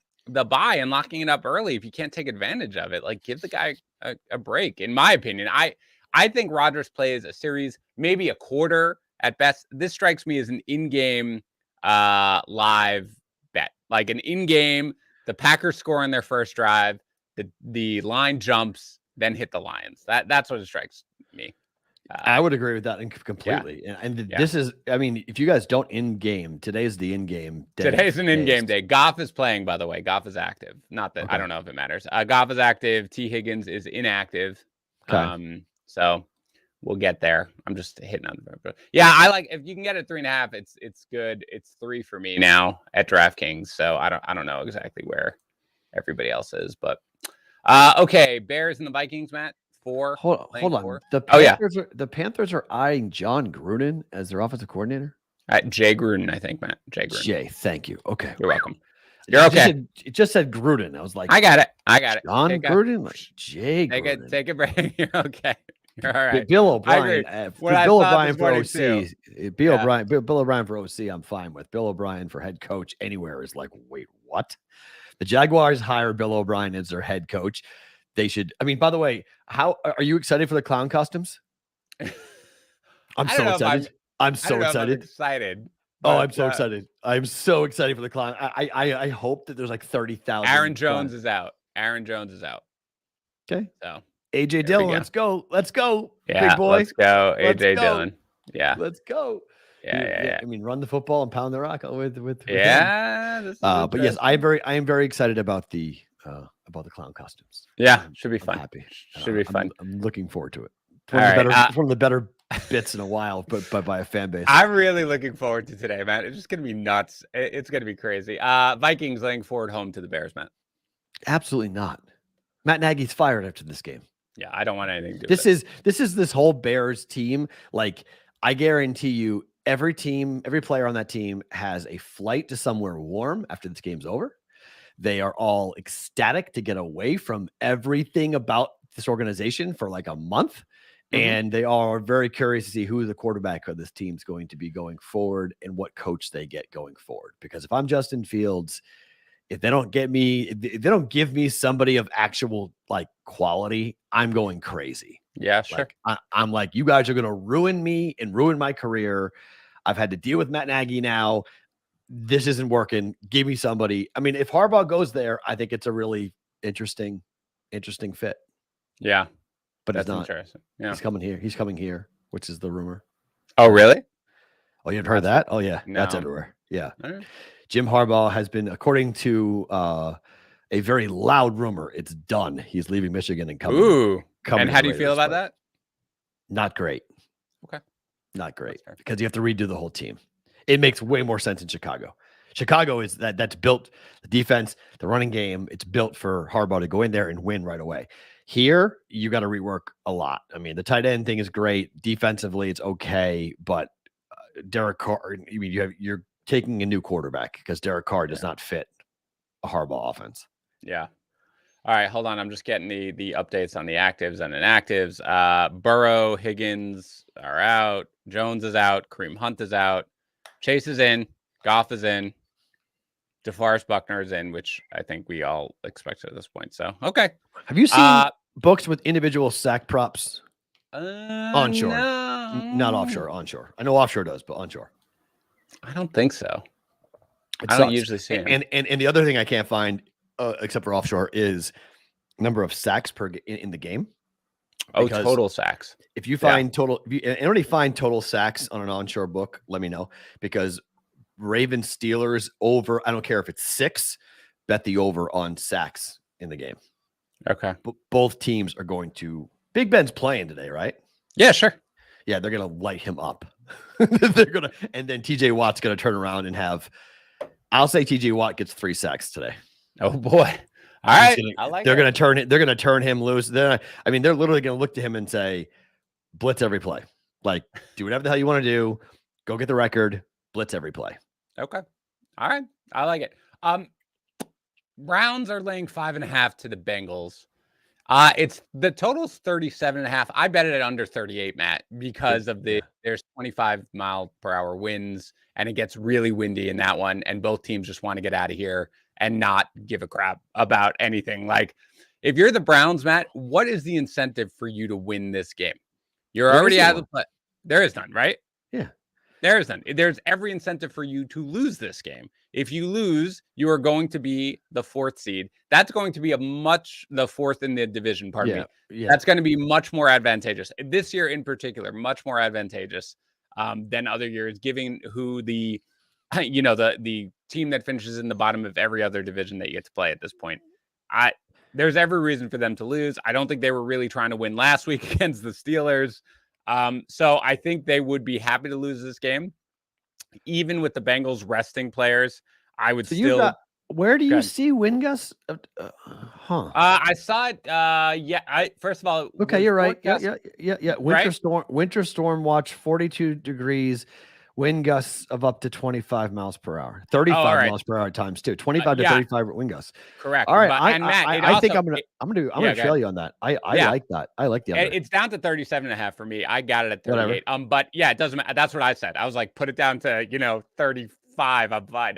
bye and locking it up early if you can't take advantage of it? Like, give the guy a break. In my opinion, I think Rodgers plays a series, maybe a quarter at best. This strikes me as an in-game live bet, like an in-game. The Packers score on their first drive, the line jumps, then hit the Lions. That's what it strikes me. I would agree with that completely. Yeah. And this is, I mean, if you guys don't in-game, today's the in-game day. Today's an in-game day. Goff is playing, by the way. Goff is active. Not that I don't know if it matters. Goff is active. T. Higgins is inactive. Okay. So we'll get there. I'm just hitting on the. Yeah, I like if you can get it 3.5. It's good. It's 3 for me now at DraftKings. So I don't know exactly where everybody else is, but okay. Bears and the Vikings, Matt. 4. Hold on. The Panthers are eyeing John Gruden as their offensive coordinator. Jay Gruden, I think, Matt. Jay, thank you. Okay, you're welcome. You're okay. It just said Gruden. I was like, I got it. John Gruden, like Jay Gruden. Take a break. You're okay. You're all right. Bill O'Brien. Bill O'Brien for OC. Bill O'Brien for OC. I'm fine with. Bill O'Brien for head coach anywhere is like, wait, what? The Jaguars hire Bill O'Brien as their head coach. They should. I mean, by the way, how are you excited for the clown costumes? I'm so excited. I'm so excited. But, I'm so excited. I'm so excited for the clown. I hope that there's like 30,000. Aaron Jones is out. Okay. So AJ Dillon, let's go. Yeah, big boy. Let's go. AJ Dillon. Yeah. Let's go. Yeah. I mean, run the football and pound the rock with him. But yes, I am very excited about the clown costumes. Yeah, should be fun. I'm happy. Should be fun. I'm looking forward to it. One of the better bits in a while, but by a fan base. I'm really looking forward to today, man. It's just gonna be nuts. It's gonna be crazy. Vikings laying forward home to the Bears, man. Absolutely not. Matt Nagy's fired after this game. Yeah, I don't want anything to do with it. This is this whole Bears team. Like, I guarantee you, every player on that team has a flight to somewhere warm after this game's over. They are all ecstatic to get away from everything about this organization for like a month. And they are very curious to see who the quarterback of this team's going to be going forward and what coach they get going forward. Because if I'm Justin Fields, if they don't give me somebody of actual like quality, I'm going crazy. Yeah, sure. Like, I'm like, you guys are going to ruin me and ruin my career. I've had to deal with Matt Nagy now. This isn't working. Give me somebody. I mean, if Harbaugh goes there, I think it's a really interesting fit. Yeah. But that's it's not. Interesting. Yeah. He's coming here, which is the rumor. Oh, really? Oh, you've heard that? Oh, yeah. No. That's everywhere. Yeah. Right. Jim Harbaugh has been, according to a very loud rumor, it's done. He's leaving Michigan and coming. Ooh. And how do you feel about that? Not great. Okay. Not great. Because you have to redo the whole team. It makes way more sense in Chicago. Chicago is that's built, the defense, the running game, it's built for Harbaugh to go in there and win right away. Here, you got to rework a lot. I mean, the tight end thing is great. Defensively, it's okay, but Derek Carr, I mean, you're taking a new quarterback because Derek Carr does not fit a Harbaugh offense. Yeah. All right, hold on. I'm just getting the updates on the actives and inactives. Burrow, Higgins are out. Jones is out. Kareem Hunt is out. Chase is in. Goff is in. DeForest Buckner is in, which I think we all expected at this point. So, okay. Have you seen books with individual sack props? Onshore. No. Not offshore, onshore. I know offshore does, but onshore. I don't think so. I don't usually see them. And the other thing I can't find, except for offshore, is number of sacks in the game. Because total sacks. If you find already find total sacks on an onshore book, let me know. Because Ravens Steelers over, I don't care if it's 6, bet the over on sacks in the game. Okay. Both teams are going to. Big Ben's playing today, right? Yeah, sure. Yeah, they're going to light him up. They're going to, and then TJ Watt's going to turn around and have, I'll say TJ Watt gets 3 sacks today. Oh boy. All right. They're going to turn him loose. They're literally going to look to him and say, blitz every play. Like, do whatever the hell you want to do. Go get the record. Blitz every play. Okay. All right. I like it. Browns are laying 5.5 to the Bengals. It's the total's 37.5. I bet it at under 38, Matt, because of there's 25-mile-per-hour winds, and it gets really windy in that one, and both teams just want to get out of here and not give a crap about anything. Like, if you're the Browns, Matt, what is the incentive for you to win this game? You're already out of the play. There is none, right? Yeah. There is none. There's every incentive for you to lose this game. If you lose, you are going to be the 4th seed. That's going to be the 4th in the division, pardon me. Yeah. That's going to be much more advantageous. This year in particular, much more advantageous than other years, given who the team that finishes in the bottom of every other division that you get to play at this point. There's every reason for them to lose. I don't think they were really trying to win last week against the Steelers. So I think they would be happy to lose this game. Even with the Bengals resting players, I would still. Where do you see Wingus? I saw it. First of all, okay, you're right. Yeah. Winter storm watch, 42 degrees, wind gusts of up to 25 miles per hour, 35 miles per hour times 2, 25 to 35 wind gusts. Correct. All right. I think I'm gonna trail you on that. I like that. I like the under. It's down to 37.5 for me. I got it at 38. Whatever. But yeah, it doesn't matter. That's what I said. I was like, put it down to 35. I'm fine.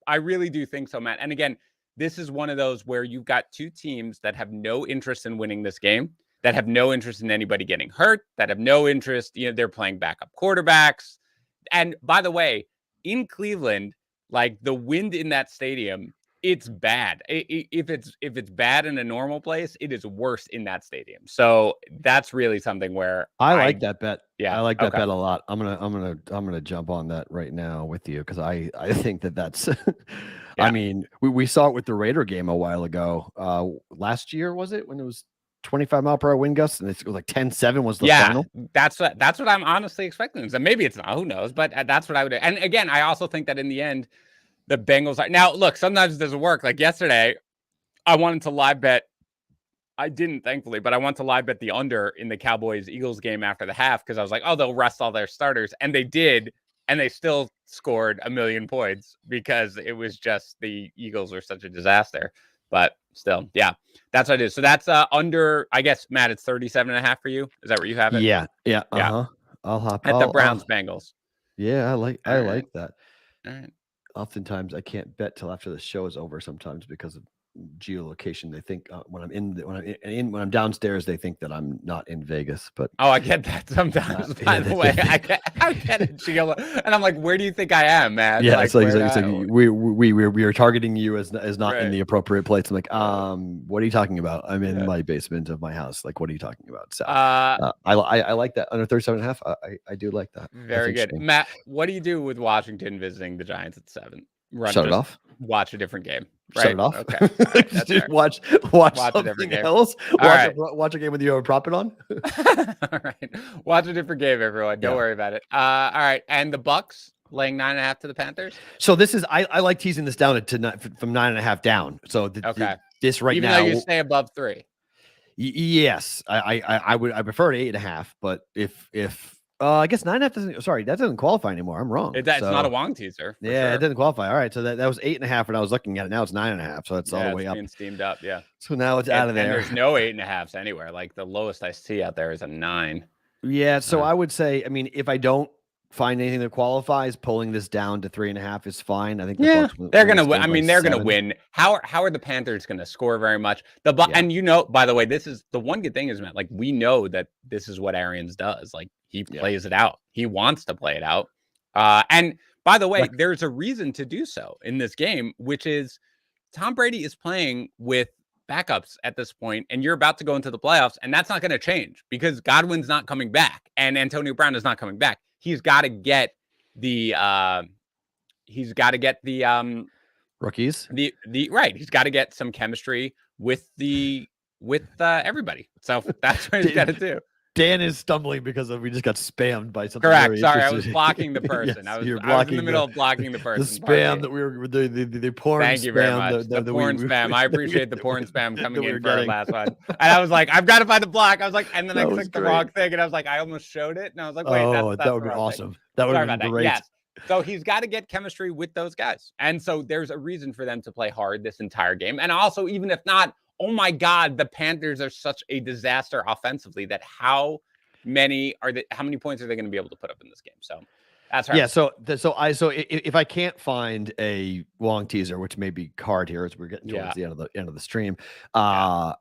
I really do think so, Matt. And again, this is one of those where you've got 2 teams that have no interest in winning this game, that have no interest in anybody getting hurt, that have no interest. They're playing backup quarterbacks. And by the way, in Cleveland, like the wind in that stadium, it's bad. If it's bad in a normal place, it is worse in that stadium. So that's really something where I like that bet. Yeah, I like that bet a lot. I'm gonna jump on that right now with you because I think that's. I mean, we saw it with the Raider game a while ago. Last year was it when it was 25 mile per hour wind gusts and it was like 10-7 was the final? That's what I'm honestly expecting. So maybe it's not. Who knows? But that's what I would do. And again, I also think that in the end, the Bengals are now. Look, sometimes it doesn't work. Like yesterday, I wanted to live bet. I didn't, thankfully, but I want to live bet the under in the Cowboys-Eagles game after the half because I was like, oh, they'll rest all their starters. And they did, and they still scored 1 million points because it was just the Eagles were such a disaster. But still, yeah, that's what I did. So that's under, I guess, Matt, it's 37.5 for you. Is that where you have it? Yeah. Uh-huh. I'll hop at the Browns-Bengals. Yeah, I like that. All right. Oftentimes I can't bet till after the show is over sometimes because of geolocation. They think when I'm downstairs, they think that I'm not in Vegas. But I get that sometimes. By the way, I get it, Gio. And I'm like, where do you think I am, man? Yeah, like, it's like we are targeting you as not in the appropriate place. I'm like, what are you talking about? I'm in my basement of my house. Like, what are you talking about? So I like that under 37.5. I do like that. Very good, Matt. What do you do with Washington visiting the Giants at 7? Shut it off. Watch a different game. Right? Shut it off. Okay. Right, Just watch something else. Watch a game with you have a prop it on. All right. Watch a different game, everyone. Don't worry about it. All right. And the Bucks laying 9.5 to the Panthers. So this is I like teasing this down from 9.5 down. So this right even now, though you stay above 3. Yes, I prefer to 8.5, but if I guess 9.5 that doesn't qualify anymore. I'm wrong. It's not a Wong teaser. Yeah, sure. It doesn't qualify. All right, so that was 8.5 when I was looking at it. Now it's 9.5, so it's all the way up. Being steamed up, yeah. So now it's out of there. And there's no 8.5s anywhere. Like the lowest I see out there is a 9. Yeah, so I would say, I mean, if I don't find anything that qualifies, pulling this down to 3.5 is fine. I think they're gonna win. I mean, they're gonna win. How are the Panthers gonna score very much? And by the way, this is the one good thing is, Matt, like we know that this is what Arians does. Like he plays it out. He wants to play it out. And by the way, there's a reason to do so in this game, which is Tom Brady is playing with backups at this point, and you're about to go into the playoffs, and that's not going to change because Godwin's not coming back and Antonio Brown is not coming back. He's got to get the rookies. Right. He's got to get some chemistry with everybody. So that's what he's got to do. Dan is stumbling because we just got spammed by something. Correct. Sorry, I was blocking the person. Yes, I was in the middle of blocking the person. The spam that we were the porn. Thank you very much. The porn spam. I appreciate the porn spam coming in for our last one. And I was like, I've got to find the block. I was like, and then I clicked the wrong thing, and I was like, I almost showed it, and I was like, wait, that's that would be awesome. That would be great. Yes. So he's got to get chemistry with those guys, and so there's a reason for them to play hard this entire game. And also, even if not, oh my God, the Panthers are such a disaster offensively that how many points are they going to be able to put up in this game? So that's right. Yeah. So if I can't find a long teaser, which may be hard here as we're getting towards the end of the stream, I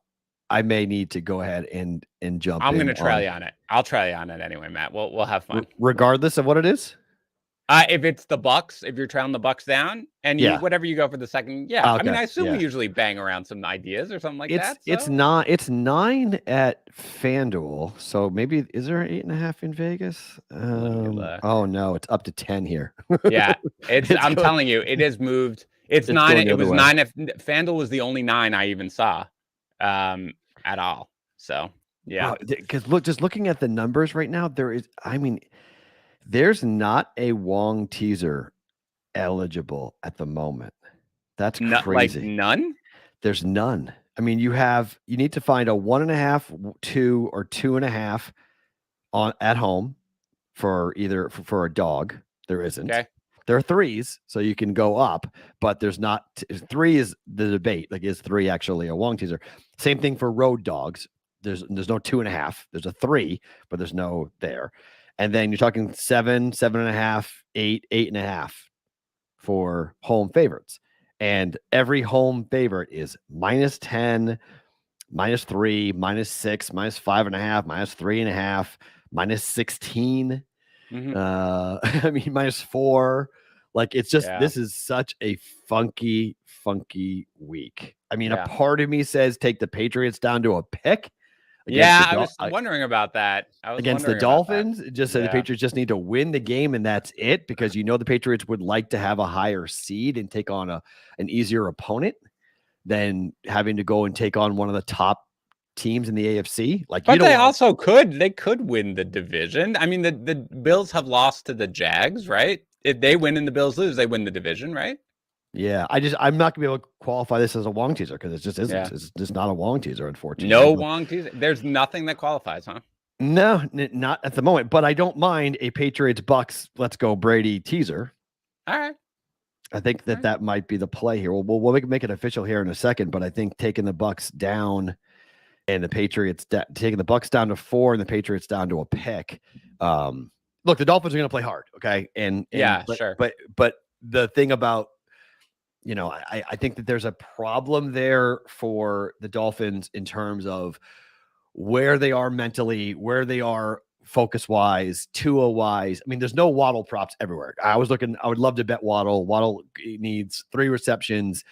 may need to go ahead and jump. I'm going to trail you on it. I'll trail you on it anyway, Matt. We'll have fun regardless of what it is. If it's the Bucks, if you're trailing the Bucks down, and whatever you go for the second, okay. I mean, I assume we usually bang around some ideas or something like that. So. It's 9 at FanDuel, so maybe is there 8.5 in Vegas? Oh no, it's up to 10 here. Yeah, I'm telling you, it has moved. It's 9. It was 9. If FanDuel was the only 9 I even saw, at all. So yeah, because just looking at the numbers right now, there's not a Wong teaser eligible at the moment. That's crazy. Like none? There's none. I mean, you need to find a 1.5, 2, or 2.5 at home for a dog. There isn't. Okay. There are 3s, so you can go up, but there's not 3 is the debate. Like, is 3 actually a Wong teaser? Same thing for road dogs. There's no 2.5. There's a 3, but there's no there. And then you're talking 7, 7.5, 8, 8.5 for home favorites. And every home favorite is -10, -3, -6, -5.5, -3.5, -16. Mm-hmm. I mean, -4. Like, it's just, this is such a funky week. I mean, a part of me says take the Patriots down to a pick. I was wondering about that. Against the Dolphins, just the Patriots just need to win the game, and that's it, because the Patriots would like to have a higher seed and take on an easier opponent than having to go and take on one of the top teams in the AFC. Like, but they could win the division. I mean, the Bills have lost to the Jags, right? If they win and the Bills lose, they win the division, right? Yeah, I'm not gonna be able to qualify this as a Wong teaser because it just isn't. Yeah. It's just not a Wong teaser, unfortunately. No Wong teaser. There's nothing that qualifies, huh? No, not at the moment. But I don't mind a Patriots Bucks let's go Brady teaser. All right. I think that might be the play here. We'll make it official here in a second, but I think taking the Bucks down and the Patriots taking the Bucks down to 4 and the Patriots down to a pick. Look, the Dolphins are going to play hard, okay? And yeah, but, sure. But the thing about I think that there's a problem there for the Dolphins in terms of where they are mentally, where they are focus wise, Tua wise. I mean, there's no Waddle props everywhere. I would love to bet Waddle. Waddle needs 3 receptions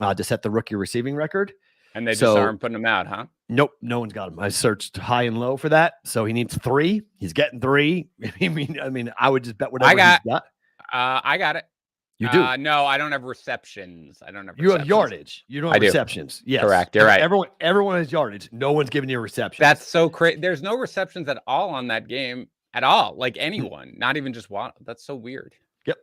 to set the rookie receiving record. And they just aren't putting him out, huh? Nope, no one's got him. I searched high and low for that. So he needs 3. He's getting 3. I mean, I would just bet whatever he's got. I got it. You do? No, I don't have receptions. You have yardage. You don't have receptions. Yes. Correct. You're right. Everyone has yardage. No one's giving you a reception. That's so crazy. There's no receptions at all on that game at all. Like anyone, not even just one. That's so weird. Yep.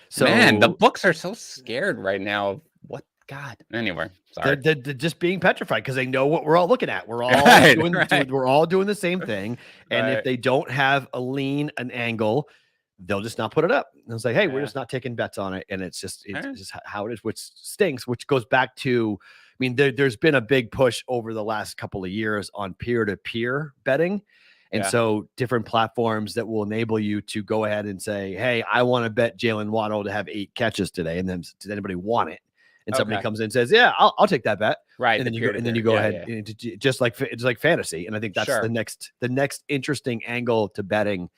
So man, the books are so scared right now. What God? Anyway, sorry. They're just being petrified because they know what we're all looking at. We're all we're all doing the same thing. And if they don't have an angle, they'll just not put it up. And it's like, hey, we're just not taking bets on it. And it's just how it is, which stinks, which goes back to, I mean, there's been a big push over the last couple of years on peer-to-peer betting. And so different platforms that will enable you to go ahead and say, hey, I want to bet Jalen Waddle to have 8 catches today. And then does anybody want it? And somebody comes in and says, yeah, I'll take that bet. Right. And then you go ahead. And just like fantasy. And I think that's the next interesting angle to betting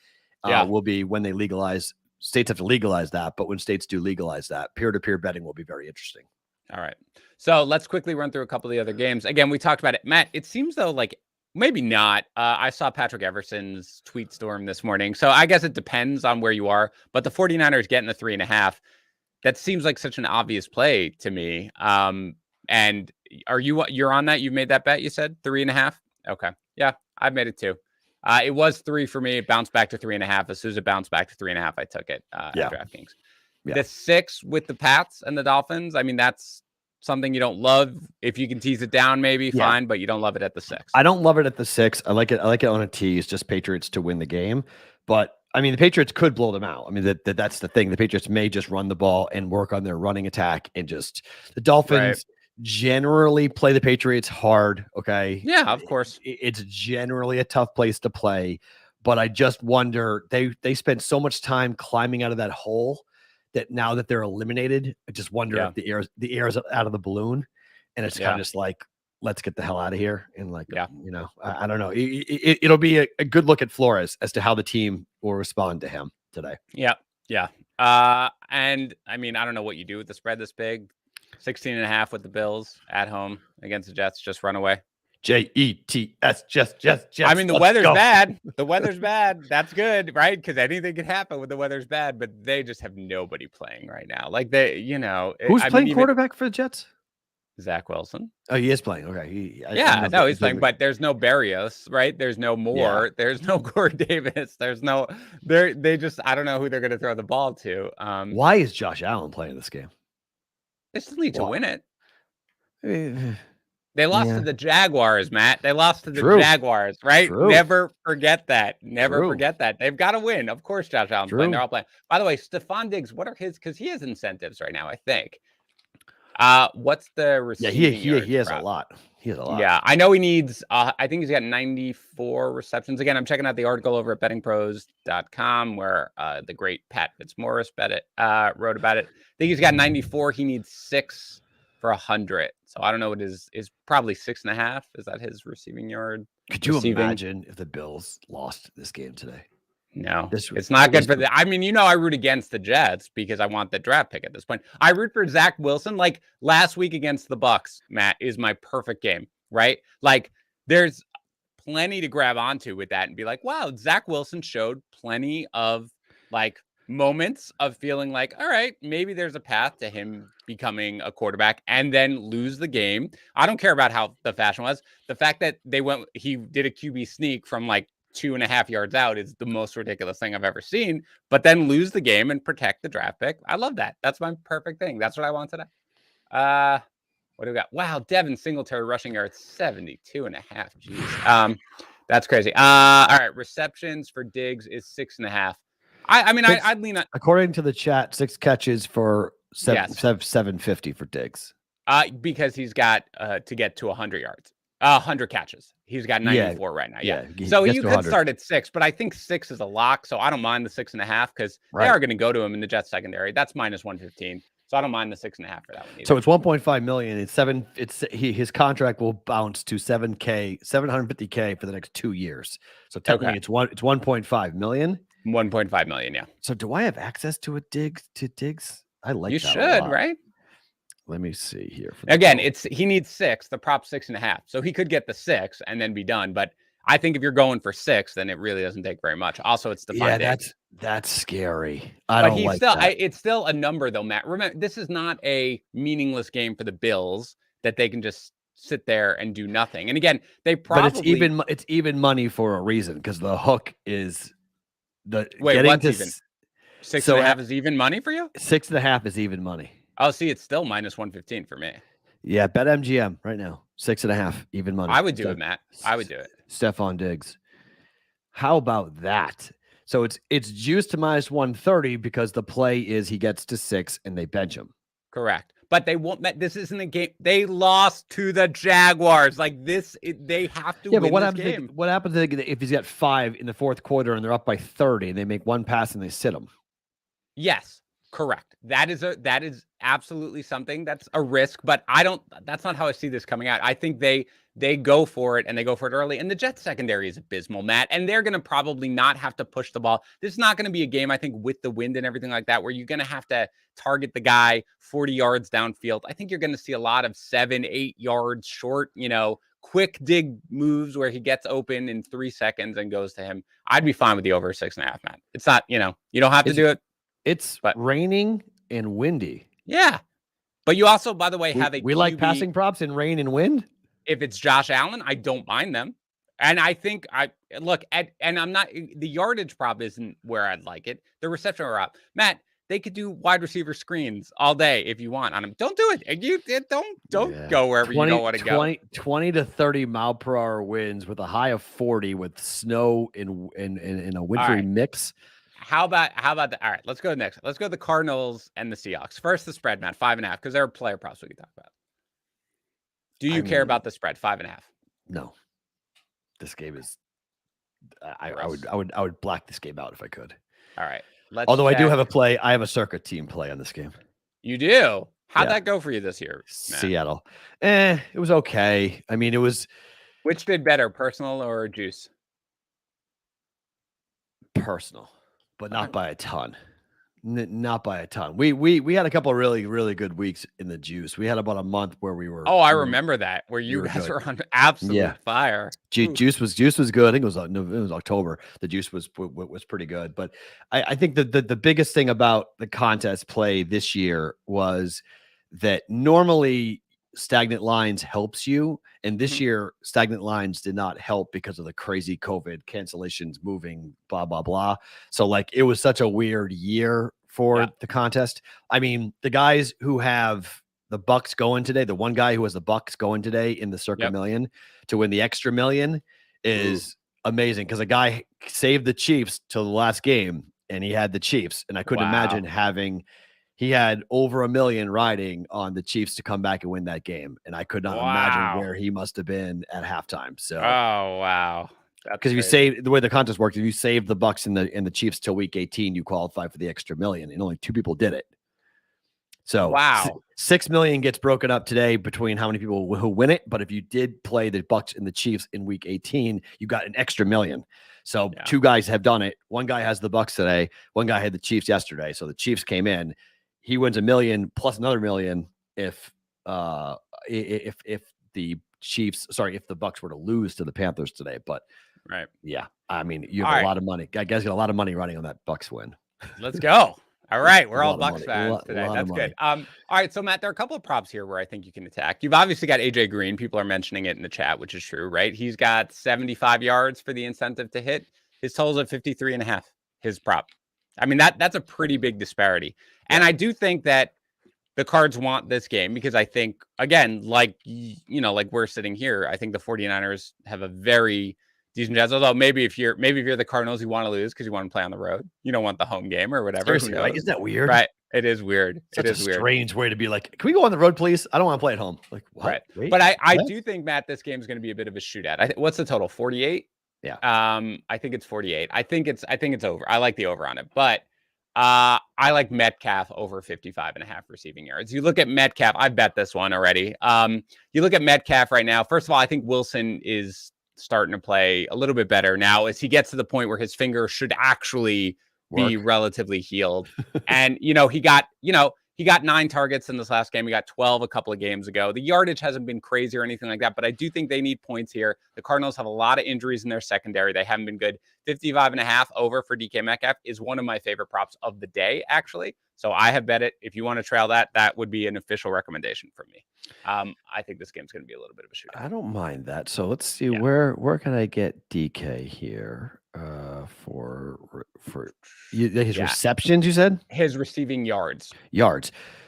will be when they legalize. States have to legalize that, but when states do legalize that, peer-to-peer betting will be very interesting. All right. So let's quickly run through a couple of the other games. Again, we talked about it. Matt, it seems though like maybe not. I saw Patrick Everson's tweet storm this morning. So I guess it depends on where you are. But the 49ers getting the 3.5, that seems like such an obvious play to me. And you're on that? You've made that bet, you said? 3.5? Okay. Yeah, I've made it too. It was 3 for me. It bounced back to 3.5. As soon as it bounced back to 3.5, I took it at DraftKings. Yeah. The 6 with the Pats and the Dolphins. I mean, that's something you don't love. If you can tease it down, maybe fine, but you don't love it at the 6. I don't love it at the 6. I like it on a tease, just Patriots to win the game. But I mean, the Patriots could blow them out. I mean, that's the thing. The Patriots may just run the ball and work on their running attack, and just the Dolphins generally play the Patriots hard. Okay. Yeah, of course. It's generally a tough place to play, but I just wonder, they spent so much time climbing out of that hole that now that they're eliminated, I just wonder if the air is out of the balloon, and it's kind of just like, let's get the hell out of here. And like, I don't know. It'll be a good look at Flores as to how the team will respond to him today. Yeah. Yeah. And I mean, I don't know what you do with the spread this big. 16.5 with the Bills at home against the Jets. Just run away. Jets. Just. I mean, the weather's bad. The weather's bad. That's good, right? Because anything could happen when the weather's bad, but they just have nobody playing right now. Like who's playing quarterback for the Jets? Zach Wilson. Oh, he is playing. Okay. He's playing, but there's no Berrios, right? There's no Moore. Yeah. There's no Corey Davis. There's no. They just. I don't know who they're going to throw the ball to. Why is Josh Allen playing this game? They still need to win it. They lost to the Jaguars, Matt. They lost to the Jaguars, right? True. Never forget that. Forget that. They've got to win. Of course, Josh Allen's playing. They're all playing. By the way, Stephon Diggs, what are his? Because he has incentives right now, I think. What's the receiving? Yeah, he has a lot. He has a lot. Yeah, I know he needs. I think he's got 94 receptions. Again, I'm checking out the article over at BettingPros.com where the great Pat Fitzmaurice wrote about it. I think he's got 94. He needs 6 for 100. So I don't know what is probably 6.5. Is that his receiving yard? Could you imagine if the Bills lost this game today? No, it's not good for the. I mean, I root against the Jets because I want the draft pick at this point. I root for Zach Wilson. Like last week against the Bucks, Matt, is my perfect game, right? Like there's plenty to grab onto with that and be like, wow, Zach Wilson showed plenty of like moments of feeling like, all right, maybe there's a path to him becoming a quarterback and then lose the game. I don't care about how the fashion was. The fact that he did a QB sneak from like 2.5 yards out is the most ridiculous thing I've ever seen, but then lose the game and protect the draft pick. I love that. That's my perfect thing. That's what I want today. What do we got? Wow, Devin Singletary rushing yards 72.5. Jeez. That's crazy. All right, receptions for Diggs is 6.5. I'd lean on. According to the chat, 6 catches for 750 for Diggs. Because he's got to get to 100 yards, 100 catches. He's got 94 right now. Yeah. So you could start at 6, but I think 6 is a lock. So I don't mind the 6.5 because they are going to go to him in the Jets secondary. That's minus 115. So I don't mind the 6.5 for that one either. So it's 1.5 million. It's 7. His contract will bounce to 750K for the next 2 years. So technically it's 1.5 million. 1.5 million. Yeah. So do I have access to Diggs? I like you that should, a lot. Right? Let me see here. Again, he needs 6. The prop 6.5. So he could get the 6 and then be done. But I think if you're going for 6, then it really doesn't take very much. Also, it's the that's scary. It's still a number though, Matt. Remember, this is not a meaningless game for the Bills that they can just sit there and do nothing. And again, but it's even money for a reason because the hook is what's even? 6.5 is even money for you? 6.5 is even money. Oh, see, it's still minus 115 for me. Yeah, bet MGM right now. 6.5 even money. I would do it, Matt. I would do it. Stephon Diggs. How about that? So it's juiced to minus 130 because the play is he gets to 6 and they bench him. Correct. But they won't. This isn't a game. They lost to the Jaguars. Like this, they have to. Yeah, win but this game. What happens if he's got 5 in the fourth quarter and they're up by 30 and they make one pass and they sit him? Yes, correct. That is absolutely something that's a risk. But that's not how I see this coming out. I think they go for it and they go for it early. And the Jets secondary is abysmal, Matt. And they're going to probably not have to push the ball. This is not going to be a game, I think, with the wind and everything like that, where you're going to have to target the guy 40 yards downfield. I think you're going to see a lot of 7-8 yards short, quick dig moves where he gets open in 3 seconds and goes to him. I'd be fine with the over 6.5, Matt. It's not, you don't have to do it. It's raining and windy. Yeah. But you also, by the way, have a we like passing props in rain and wind. If it's Josh Allen, I don't mind them. And I think and I'm not, the yardage prop isn't where I'd like it. The reception prop, Matt, they could do wide receiver screens all day if you want on them. Don't do it. You don't go wherever you don't want to go. 20 to 30 mile per hour winds with a high of 40 with snow in a wintry mix. How about that? All right, let's go next. Let's go to the Cardinals and the Seahawks. First, the spread, Matt, 5.5, because there are player props we can talk about. Do you care about the spread, 5.5? No. This game is. I would black this game out if I could. All right. Although I do have a play. I have a circuit team play on this game. You do? How'd that go for you this year, Matt? Seattle. It was okay. I mean, it was. Which did better, personal or juice? Personal, but not by a ton. Not by a ton. We had a couple of really, really good weeks in the juice. We had about a month where we were. Oh, I remember that, where you guys were on absolute fire. Juice was good. I think it was October. The juice was pretty good. But I think that the biggest thing about the contest play this year was that normally stagnant lines helps you, and this year stagnant lines did not help because of the crazy COVID cancellations, moving, blah blah blah. So it was such a weird year for the contest. I mean, the guys who have the Bucks going today, the one guy who has the Bucks going today in the circa million to win the extra million is amazing, because a guy saved the Chiefs till the last game and he had the Chiefs, and I couldn't imagine he had over $1 million riding on the Chiefs to come back and win that game. And I could not imagine where he must have been at halftime. So, because if you save, the way the contest works, if you save the Bucks and the Chiefs till week 18, you qualify for the extra $1 million, and only 2 people did it. So 6 million gets broken up today between how many people who win it. But if you did play the Bucks and the Chiefs in week 18, you got an extra $1 million. So 2 guys have done it. One guy has the Bucks today. One guy had the Chiefs yesterday. So the Chiefs came in. He wins $1 million plus another $1 million if the Bucks were to lose to the Panthers today. But I mean, you have a lot of money. Guys got a lot of money running on that Bucks win. Let's go. All right, we're all lot of Bucks money. fans today. Lot of That's money. good. All right, so Matt, there are a couple of props here where I think you can attack. You've obviously got AJ Green. People are mentioning it in the chat, which is true, right? He's got 75 yards for the incentive to hit. His total's at 53.5. His prop. I mean, that's a pretty big disparity. And I do think that the Cards want this game because I think, again, like we're sitting here, I think the 49ers have a very decent chance. Although maybe if you're the Cardinals, you want to lose because you want to play on the road. You don't want the home game or whatever. Seriously, like, isn't that weird? Right. It is weird. Such it is a strange way to be like, can we go on the road, please? I don't want to play at home. Like, what? Right. Wait, but I do think, Matt, this game is going to be a bit of a shootout. What's the total? 48? Yeah. I think it's 48. I think it's over. I like the over on it, but I like Metcalf over 55.5 receiving yards. You look at Metcalf. I bet this one already. You look at Metcalf right now. First of all, I think Wilson is starting to play a little bit better now as he gets to the point where his finger should actually be relatively healed. And, he got 9 targets in this last game. He got 12 a couple of games ago. The yardage hasn't been crazy or anything like that, but I do think they need points here. The Cardinals have a lot of injuries in their secondary. They haven't been good. 55.5 over for DK Metcalf is one of my favorite props of the day, actually. So I have bet it. If you want to trail that, that would be an official recommendation from me. I think this game's going to be a little bit of a shootout. I don't mind that. So let's see where can I get DK here for his receptions, you said? His receiving yards.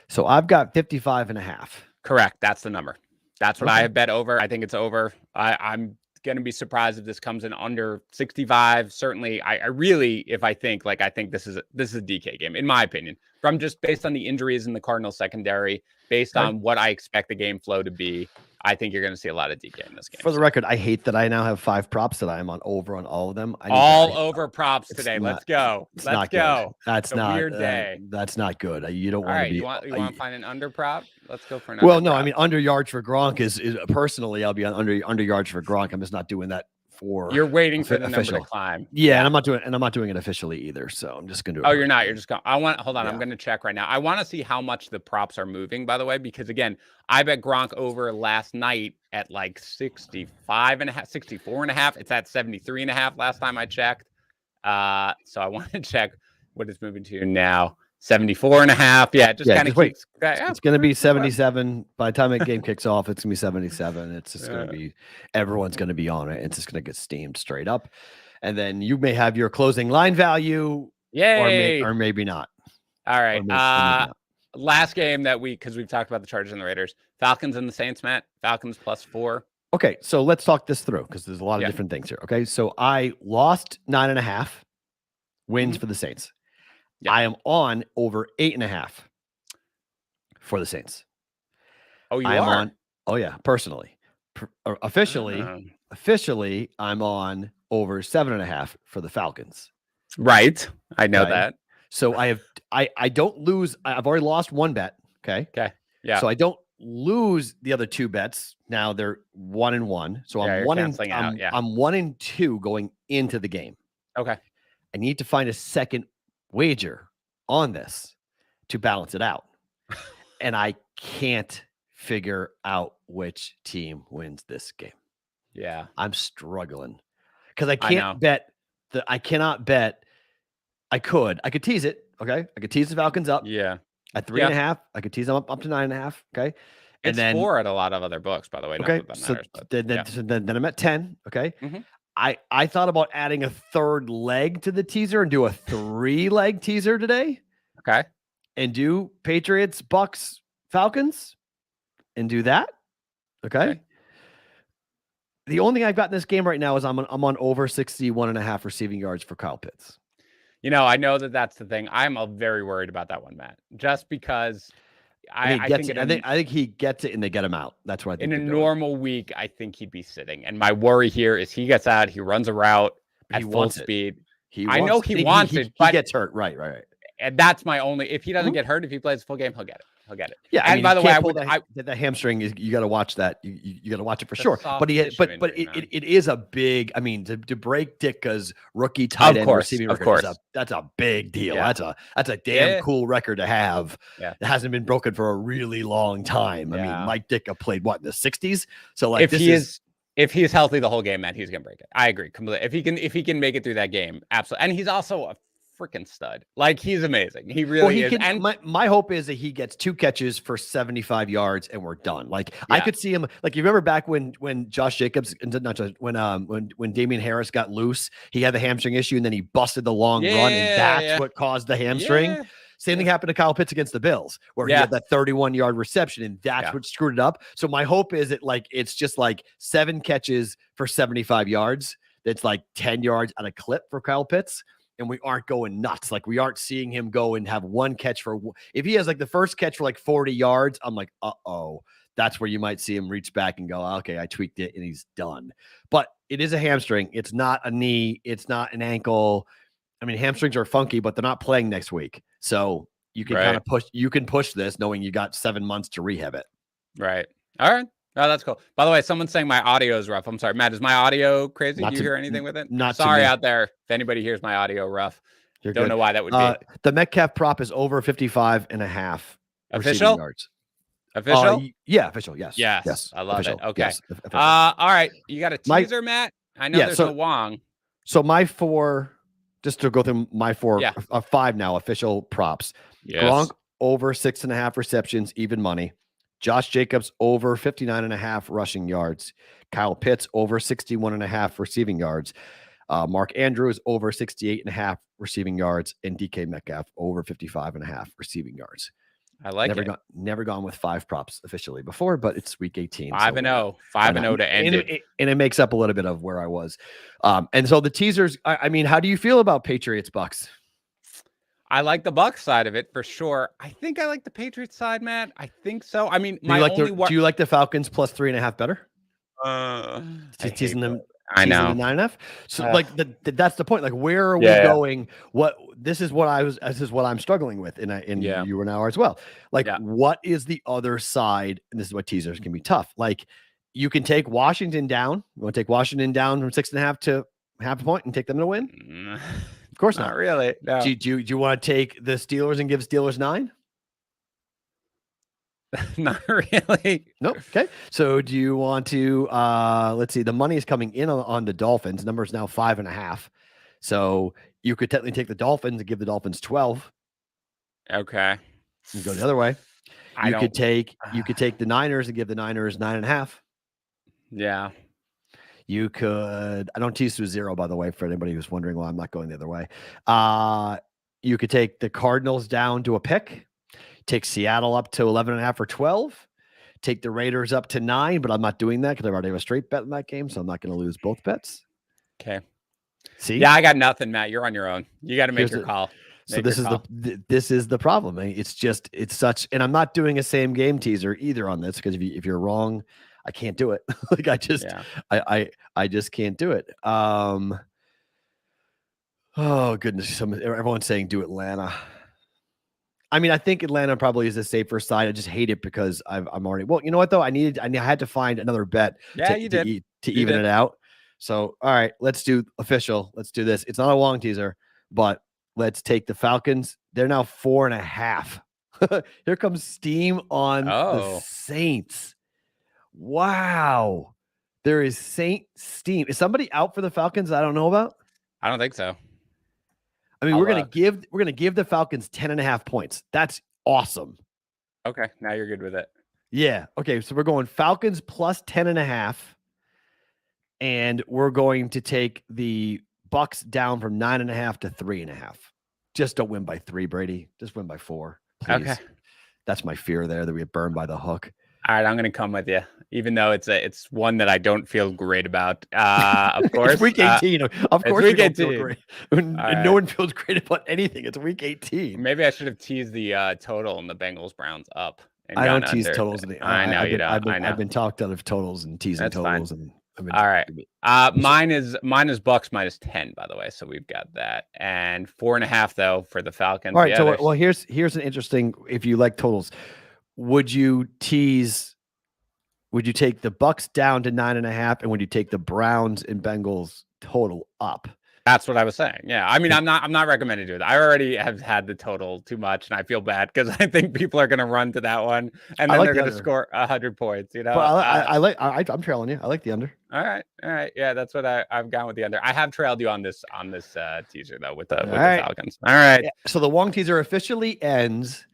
So I've got 55.5. Correct. That's the number. That's what I have bet over. I think it's over. I'm going to be surprised if this comes in under 65. Certainly, I think this is a DK game, in my opinion. From just based on the injuries in the Cardinals secondary, based on what I expect the game flow to be, I think you're going to see a lot of DK in this game. For the record, I hate that I now have 5 props that I'm on over on all of them. Over props today. Let's go. Let's go. That's not a weird day. That's not good. You don't want to be. You want to find an under prop? Let's go for an under prop. No, I mean, under yards for Gronk is personally, I'll be on under yards for Gronk. I'm just not doing that. You're waiting for the number to climb. Yeah, and I'm not doing it officially either. So I'm just going to do it. Oh, you're not. You're just going. Hold on. Yeah. I'm going to check right now. I want to see how much the props are moving, by the way, because again, I bet Gronk over last night at like 65.5, 64.5. It's at 73.5 last time I checked. So I want to check what it's moving to now. 74.5. Yeah, just kind of wait. It's going to be 77 by the time the game kicks off. It's going to be 77. It's just going to be everyone's going to be on it. It's just going to get steamed straight up, and then you may have your closing line value, or maybe not. All right. Last game that because we've talked about the Chargers and the Raiders, Falcons and the Saints. Matt, Falcons +4. Okay, so let's talk this through because there's a lot of different things here. Okay, so I lost 9.5 wins for the Saints. Yeah. I am on over 8.5 for the Saints. Oh, you are? Personally. Officially, I'm on over 7.5 for the Falcons. Right. I know that. So I don't lose. I've already lost one bet. Okay. Yeah. So I don't lose the other 2 bets. Now they're 1-1. So I'm 1-2 going into the game. Okay. I need to find a second wager on this to balance it out. And I can't figure out which team wins this game. Yeah. I'm struggling because I can't bet I cannot bet. I could tease it. Okay. I could tease the Falcons up. Yeah. At 3.5. I could tease them up to 9.5. Okay. And then 4 at a lot of other books, by the way. Okay. So then I'm at 10. Okay. Mm-hmm. I thought about adding a 3rd leg to the teaser and do a 3-leg teaser today. Okay. And do Patriots, Bucks, Falcons and do that. Okay. The only thing I've got in this game right now is I'm on over 61.5 receiving yards for Kyle Pitts. I know that's the thing. I'm very worried about that one, Matt, just because I think he gets it and they get him out. That's what I think. In a normal week, I think he'd be sitting. And my worry here is he gets out, he runs a route at full speed. I know he wants it, but he gets hurt. Right. And that's my only. If he doesn't get hurt, if he plays full game, he'll get it. Yeah. And by the way, the hamstring is. You got to watch that. You got to watch it for sure. But it is a big. I mean, to break Ditka's rookie tight end receiving record, that's a big deal. Yeah. That's a damn cool record to have. Yeah. It hasn't been broken for a really long time. I mean, Mike Ditka played in the 60s. So like if he's healthy the whole game, Matt, he's gonna break it. I agree completely. If he can make it through that game, absolutely. And he's also a freaking stud. Like, he's amazing. He really is. And my hope is that he gets 2 catches for 75 yards and we're done. Like, I Yeah. could see him. Like, you remember back when Josh Jacobs, not Josh, when Damian Harris got loose, he had the hamstring issue and then he busted the long run, and that's what caused the hamstring. Yeah. Same thing happened to Kyle Pitts against the Bills, where he had that 31-yard reception, and that's what screwed it up. So my hope is that, like, it's just like 7 catches for 75 yards. That's like 10 yards on a clip for Kyle Pitts, and we aren't going nuts. Like, we aren't seeing him go and have 1 catch for. If he has like the first catch for like 40 yards, I'm like, that's where you might see him reach back and go, okay, I tweaked it and he's done. But it is a hamstring. It's not a knee. It's not an ankle. I mean, hamstrings are funky, but they're not playing next week. So you can kind of push, push this knowing you got 7 months to rehab it. Right. All right. Oh, that's cool. By the way, someone's saying my audio is rough. I'm sorry, Matt. Is my audio crazy? Do you hear anything with it? Not sorry out there. If anybody hears my audio rough, don't know why that would be. The Metcalf prop is over 55.5 official yards. Official? Yeah, official. Yes. Yes. I love official. it. Okay. Yes, all right. You got a teaser, Matt? I know there's no Wong. So my 4, just to go through my 4, 5 now official props. Yes. Gronk over 6.5 receptions, even money. Josh Jacobs over 59.5 rushing yards. Kyle Pitts over 61.5 receiving yards. Mark Andrews over 68.5 receiving yards, and DK Metcalf over 55.5 receiving yards. I like it. Never gone with 5 props officially before, but it's week 18. 5-0. 5-0 to end it. And it makes up a little bit of where I was. And so the teasers, I mean, how do you feel about Patriots Bucks? I like the Bucks side of it for sure. I think I like the Patriots side, Matt. I think so. I mean, do you like the Falcons plus 3.5 better? Teasing them. I know. 9.5. So that's the point. Like, where are we going? This is what I'm struggling with. And you and I are as well. Like, what is the other side? And this is what teasers can be tough. Like, you can take Washington down. You want to take Washington down from 6.5 to half a point and take them to win? Of course not. Not really. No. Do you want to take the Steelers and give Steelers 9? Not really. Nope. Okay. So do you want to let's see, the money is coming in on the Dolphins. Number is now 5.5. So you could technically take the Dolphins and give the Dolphins 12. Okay. You go the other way. You could take the Niners and give the Niners 9.5. Yeah. You could, I don't tease to 0, by the way, for anybody who's wondering why I'm not going the other way. You could take the Cardinals down to a pick. Take Seattle up to 11.5 or 12. Take the Raiders up to 9, but I'm not doing that because I already have a straight bet in that game, so I'm not going to lose both bets. Okay. See? Yeah, I got nothing, Matt. You're on your own. You got to make your call. This is the problem. It's such, and I'm not doing a same game teaser either on this because if you're wrong, I can't do it. Like, I just can't do it. Oh goodness, everyone's saying do Atlanta. I mean, I think Atlanta probably is a safer side. I just hate it because I'm already. Well, you know what though? I had to find another bet. Yeah, to even it out. So, all right, let's do official. Let's do this. It's not a long teaser, but let's take the Falcons. They're now 4.5. Here comes steam on the Saints. Wow, there is Saint steam. Is somebody out for the Falcons I don't know about? I don't think so. I mean, we're gonna give the Falcons 10.5 points. That's awesome. Okay, now you're good with it. Yeah. Okay, so we're going Falcons plus 10.5, and we're going to take the Bucks down from 9.5 to 3.5. Just don't win by 3, Brady. Just win by 4, please. Okay. That's my fear there, that we get burned by the hook. All right, I'm going to come with you, even though it's one that I don't feel great about. Of course, it's week 18. Of course, week we 18. Don't feel great. And no one feels great about anything. It's week 18. Maybe I should have teased the total in the Bengals Browns up. I don't tease totals. I know you don't. I've been talked out of totals and teasing That's totals. Fine. All right. Mine is Bucks minus 10, by the way. So we've got that, and 4.5 though for the Falcons. All right. So here's an interesting. If you like totals, would you take the Bucks down to 9.5, and would you take the Browns and Bengals total up? That's what I was saying. Yeah. I mean, I'm not recommending doing that. I already have had the total too much, and I feel bad because I think people are going to run to that one, and then they're going to score 100 points. You know, but I'm trailing you. I like the under. All right. Yeah, that's what I've gone with the under. I have trailed you on this teaser though with the Falcons. All right. Yeah. So the Wong teaser officially ends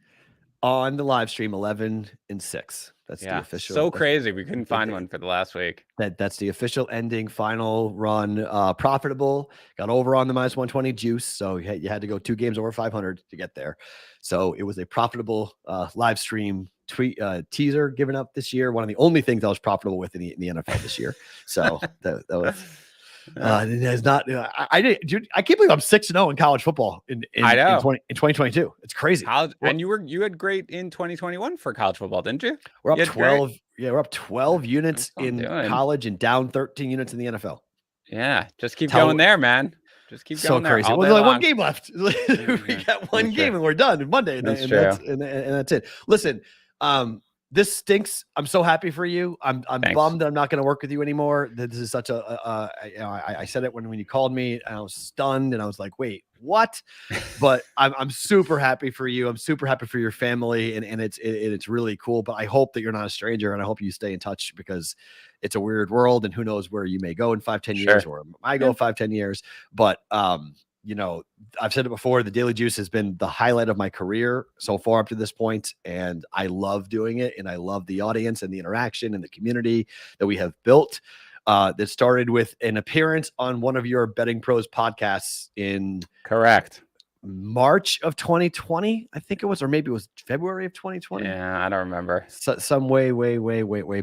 on the live stream 11-6. That's the official. So crazy. We couldn't find one for the last week. That's the official ending final run. Profitable. Got over on the -120 juice. So you had to go 2 games over 500 to get there. So it was a profitable live stream teaser given up this year. One of the only things I was profitable with in the NFL this year. So that was. It's not. I can't believe I'm 6-0 in college football in 2022. It's crazy. And you had great in 2021 for college football, didn't you? We're up 12. Yeah, we're up 12 units in college and down 13 units in the NFL. Yeah, just keep going there, man. Just keep going there. Crazy. Well, there's like one game left. We got one game and we're done Monday, and that's it. Listen, this stinks. I'm so happy for you. I'm bummed that I'm not going to work with you anymore. This is such I said it when you called me, and I was stunned, and I was like, wait, what? But I'm super happy for you. I'm super happy for your family, and it's really cool. But I hope that you're not a stranger, and I hope you stay in touch, because it's a weird world, and who knows where you may go in 5-10 years, or I go 5-10 years. But you know, I've said it before, the Daily Juice has been the highlight of my career so far up to this point, and I love doing it, and I love the audience and the interaction and the community that we have built. That started with an appearance on one of your Betting Pros podcasts in March of 2020, I think it was, or maybe it was February of 2020. Yeah, I don't remember. Some way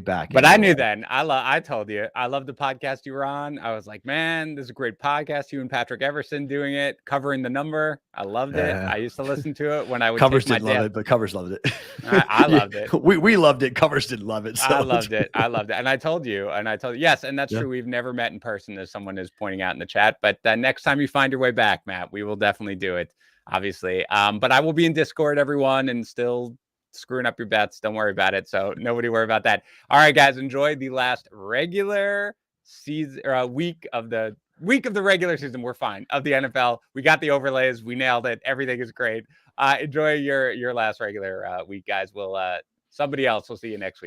back. But I knew then. I told you, I love the podcast you were on. I was like, man, this is a great podcast. You and Patrick Everson doing it, covering the number. I loved it. I used to listen to it when I would. Covers didn't love it, but Covers loved it. I loved it. We loved it. Covers didn't love it. So I loved it. And I told you, yes, and that's true. We've never met in person, as someone is pointing out in the chat. But next time you find your way back, Matt, we will definitely do it. Obviously. But I will be in Discord, everyone, and still screwing up your bets. Don't worry about it. So nobody worry about that. All right, guys, enjoy the last regular season week of the regular season. We're fine of the NFL. We got the overlays. We nailed it. Everything is great. Enjoy your last regular week, guys. Somebody else will see you next week.